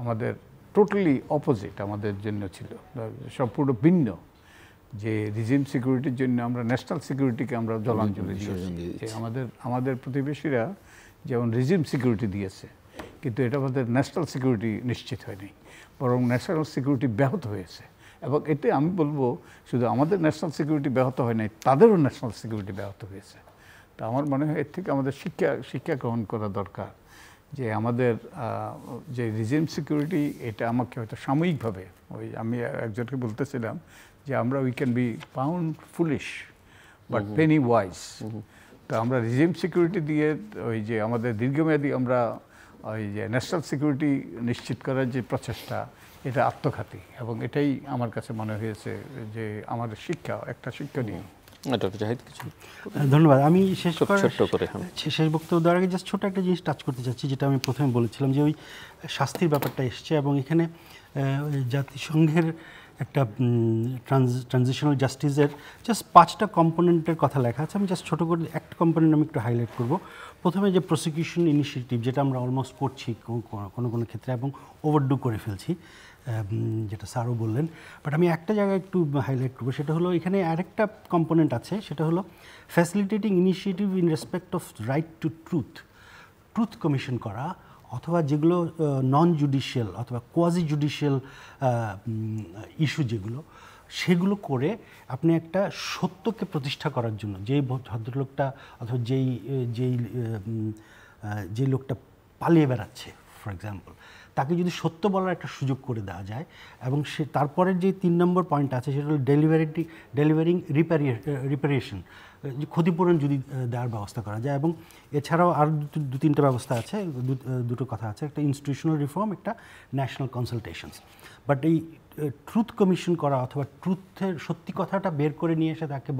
আমাদের টোটালি অপোজিট আমাদের জন্য ছিল, সম্পূর্ণ ভিন্ন। যে রিজিম সিকিউরিটির জন্য আমরা ন্যাশনাল সিকিউরিটিকে আমরা জলাঞ্জলি দিয়েছি। যে আমাদের প্রতিবেশীরা যেমন রিজিম সিকিউরিটি দিয়েছে, কিন্তু এটা আমাদের ন্যাশনাল সিকিউরিটি নিশ্চিত হয়নি, বরং ন্যাশনাল সিকিউরিটি ব্যাহত হয়েছে। এবং এতে আমি বলবো শুধু আমাদের ন্যাশনাল সিকিউরিটি ব্যাহত হয় নাই, তাদেরও ন্যাশনাল সিকিউরিটি ব্যাহত হয়েছে। তো আমার মনে হয় এর থেকে আমাদের শিক্ষা গ্রহণ করা দরকার যে আমাদের যে রিজিম সিকিউরিটি, এটা আমাকে হয়তো সাময়িকভাবে, ওই আমি একজনকে বলতেছিলাম যে আমরা we can be pound foolish but Penney wise. তো আমরা রিজিম সিকিউরিটি দিয়ে ওই যে আমাদের দীর্ঘমেয়াদী আমরা ওই যে ন্যাশনাল সিকিউরিটি নিশ্চিত করার যে প্রচেষ্টা, এটা আত্মঘাতী। এবং এটাই আমার কাছে মনে হয়েছে যে আমাদের একটা শিক্ষণীয়। ধন্যবাদ। আমি শেষ বক্তব্য দেওয়ার আগে জাস্ট ছোট একটা জিনিস টাচ করতে চাচ্ছি, যেটা আমি প্রথমে বলেছিলাম যে ওই শাস্তির ব্যাপারটা এসছে, এবং এখানে জাতিসংঘের একটা ট্রানজিশনাল জাস্টিসের জাস্ট 5টা কম্পোনেন্টের কথা লেখা আছে। আমি জাস্ট ছোটো করে একটা কম্পোনেন্ট আমি একটু হাইলাইট করব। প্রথমে যে প্রসিকিউশন ইনিশিয়েটিভ, যেটা আমরা অলমোস্ট করছি কোনো ক্ষেত্রে এবং ওভারডু করে ফেলছি, যেটা স্যারও বললেন, বাট আমি একটা জায়গায় একটু হাইলাইট করবো। সেটা হলো এখানে আরেকটা কম্পোনেন্ট আছে, সেটা হলো facilitating initiative in respect of right two truth commission করা, অথবা যেগুলো নন জুডিশিয়াল অথবা কোয়াজি জুডিশিয়াল ইস্যু সেগুলো করে আপনি একটা সত্যকে প্রতিষ্ঠা করার জন্য, যেই ভদ্রলোকটা অথবা যেই লোকটা পালিয়ে বেড়াচ্ছে ফর এক্সাম্পল, তাকে যদি সত্য বলার একটা সুযোগ করে দেওয়া যায়, এবং তারপরের যে 3 নম্বর পয়েন্ট আছে সেটা হলো ডেলিভারিং রিপারেশন, ক্ষতিপূরণ যদি দেওয়ার ব্যবস্থা করা যায়। এবং এছাড়াও আর 2-3টা ব্যবস্থা আছে, দুটো কথা আছে, একটা ইনস্টিটিউশনাল রিফর্ম, একটা ন্যাশনাল কনসালটেশনস। বাট এই ট্রুথ কমিশন করা অথবা ট্রুথের সত্যি কথাটা বের করে নিয়ে এসে তাকে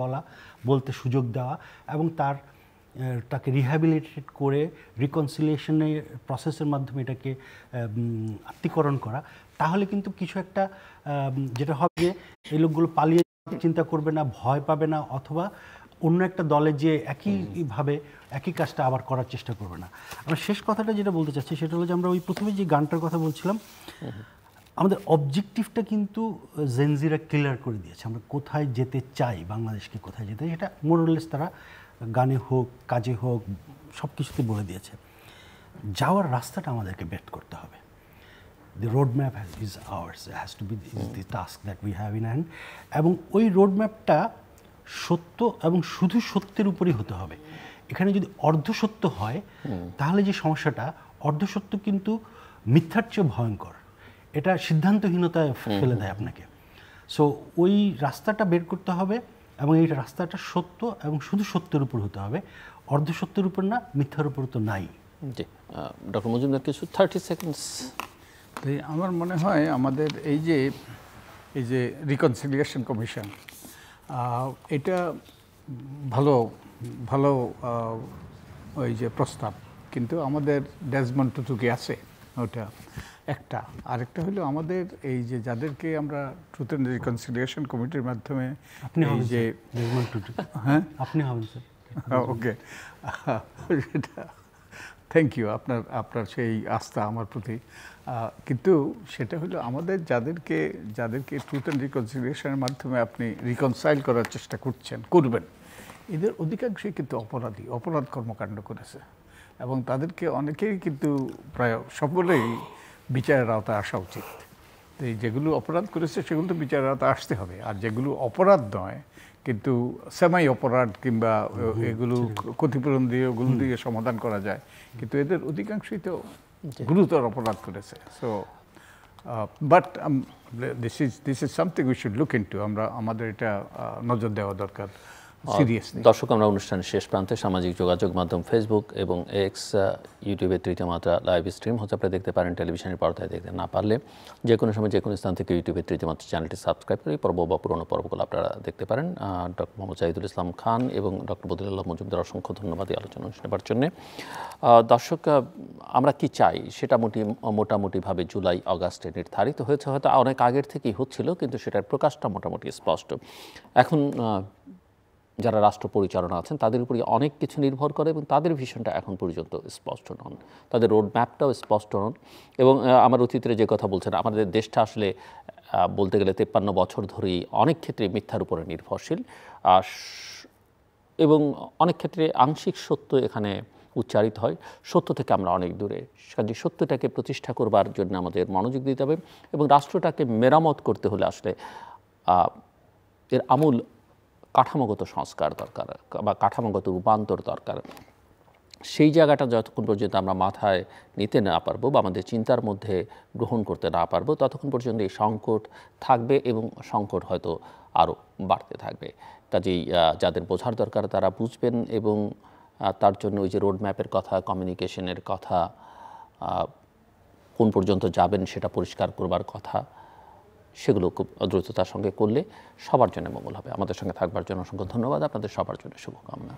বলতে সুযোগ দেওয়া, এবং তাকে রিহ্যাবিলিটেট করে রিকনসিলিয়েশনের প্রসেসের মাধ্যমে এটাকে আত্মীকরণ করা, তাহলে কিন্তু কিছু একটা যেটা হবে যে এই লোকগুলো পালিয়ে চিন্তা করবে না, ভয় পাবে না, অথবা অন্য একটা দলে যে একইভাবে একই কাজটা আবার করার চেষ্টা করবে না। আমার শেষ কথাটা যেটা বলতে চাচ্ছি সেটা হলো যে আমরা ওই প্রথমে যে গানটার কথা বলছিলাম, আমাদের অবজেক্টিভটা কিন্তু জেনজিরা ক্লিয়ার করে দিয়েছে। আমরা কোথায় যেতে চাই, বাংলাদেশকে কোথায় যেতে, সেটা মোরলেস তারা গানে হোক, কাজে হোক, সব কিছুতে বলে দিয়েছে। যাওয়ার রাস্তাটা আমাদেরকে বেট করতে হবে। The roadmap is ours, it has to be the task that we have in hand. এবং ওই রোডম্যাপটা সত্য এবং শুধু সত্যের উপরই হতে হবে। এখানে যদি অর্ধসত্য হয় তাহলে যে সমস্যাটা, অর্ধসত্য কিন্তু মিথ্যার চেয়ে ভয়ঙ্কর, এটা সিদ্ধান্তহীনতায় ফেলে দেয় আপনাকে। সো ওই রাস্তাটা বের করতে হবে, এবং এই রাস্তাটা সত্য এবং শুধু সত্যের উপর হতে হবে, অর্ধসত্যের উপর না, মিথ্যার উপর তো নাই। জি, ডক্টর মজুমদার কিছু 30 সেকেন্ডস। আমার মনে হয় আমাদের এই যে রিকনসিলিয়েশন কমিশন, এটা ভালো ওই যে প্রস্তাব, কিন্তু আমাদের ডেজমন্ড টুটু আছে ওটা একটা। আরেকটা হলো আমাদের এই যে যাদেরকে আমরা ট্রুথ অ্যান্ড রিকনসিলিয়েশন কমিটির মাধ্যমে আপনি হবেন যে ডেজমন্ড টুটু, হ্যাঁ আপনি হবেন স্যার, ওকে, সেটা থ্যাংক ইউ আপনার সেই আস্থা আমার প্রতি। কিন্তু সেটা হলো আমাদের যাদেরকে ট্রুথ অ্যান্ড রিকনসিলিয়েশনের মাধ্যমে আপনি রিকনসাইল করার চেষ্টা করবেন, এদের অধিকাংশই কিন্তু অপরাধ কর্মকাণ্ড করেছে, এবং তাদেরকে অনেকেই কিন্তু প্রায় সকলেই বিচারের আওতায় আসা উচিত। তো এই যেগুলো অপরাধ করেছে সেগুলো তো বিচার আওতায় আসতে হবে, আর যেগুলো অপরাধ নয় কিন্তু সেমাই অপরাধ কিংবা এগুলো ক্ষতিপূরণ দিয়ে ওগুলো দিয়ে সমাধান করা যায়, কিন্তু এদের অধিকাংশই তো গুরুতর অপরাধ করেছে। So but this is something we should look into, আমরা আমাদের এটা নজর দেওয়া দরকার সিরিয়াসলি। দর্শক, আমরা অনুষ্ঠানের শেষ প্রান্তে। সামাজিক যোগাযোগ মাধ্যম ফেসবুক এবং এক্স, ইউটিউবে তৃতীয় মাত্রা লাইভ স্ট্রিম হচ্ছে, আপনারা দেখতে পারেন। টেলিভিশনের পর্দায় দেখতে না পারলে যে কোনো সময় যে কোনো স্থান থেকে ইউটিউবে তৃতীয় মাত্রা চ্যানেলটি সাবস্ক্রাইব করে পর্ব বা পুরোনো পর্বগুলো আপনারা দেখতে পারেন। ডক্টর মোহাম্মদ জাহিদুল ইসলাম খান এবং ডক্টর বদিউল আলম মজুমদার অসংখ্য ধন্যবাদ এই আলোচনা নেবার জন্য। দর্শক, আমরা কি চাই সেটা মোটামুটিভাবে জুলাই আগস্টে নির্ধারিত হয়েছে, হয়তো অনেক আগের থেকেই হচ্ছিল, কিন্তু সেটার প্রকাশটা মোটামুটি স্পষ্ট। এখন যারা রাষ্ট্র পরিচালনা আছেন তাদের উপরে অনেক কিছু নির্ভর করে এবং তাদের ভিশনটা এখন পর্যন্ত স্পষ্ট নন, তাদের রোড ম্যাপটাও স্পষ্ট নন। এবং আমার অতীতের যে কথা বলছেন, আমাদের দেশটা আসলে বলতে গেলে 53 বছর ধরেই অনেক ক্ষেত্রে মিথ্যার উপরে নির্ভরশীল, এবং অনেক ক্ষেত্রে আংশিক সত্য এখানে উচ্চারিত হয়, সত্য থেকে আমরা অনেক দূরে। কাজে সত্যটাকে প্রতিষ্ঠা করবার জন্য আমাদের মনোযোগ দিতে হবে, এবং রাষ্ট্রটাকে মেরামত করতে হলে আসলে এর আমূল কাঠামোগত সংস্কার দরকার বা কাঠামোগত রূপান্তর দরকার। সেই জায়গাটা যতক্ষণ পর্যন্ত আমরা মাথায় নিতে না পারবো বা আমাদের চিন্তার মধ্যে গ্রহণ করতে না পারবো, ততক্ষণ পর্যন্ত এই সংকট থাকবে এবং সংকট হয়তো আরও বাড়তে থাকবে। কাজেই যাদের বোঝার দরকার তারা বুঝবেন, এবং তার জন্য ওই যে রোড ম্যাপের কথা, কমিউনিকেশনের কথা, কোন পর্যন্ত যাবেন সেটা পরিষ্কার করবার কথা, সেগুলো খুব দ্রুততার সঙ্গে করলে সবার জন্য মঙ্গল হবে। আমাদের সঙ্গে থাকবার জন্য অসংখ্য ধন্যবাদ। আপনাদের সবার জন্য শুভকামনা।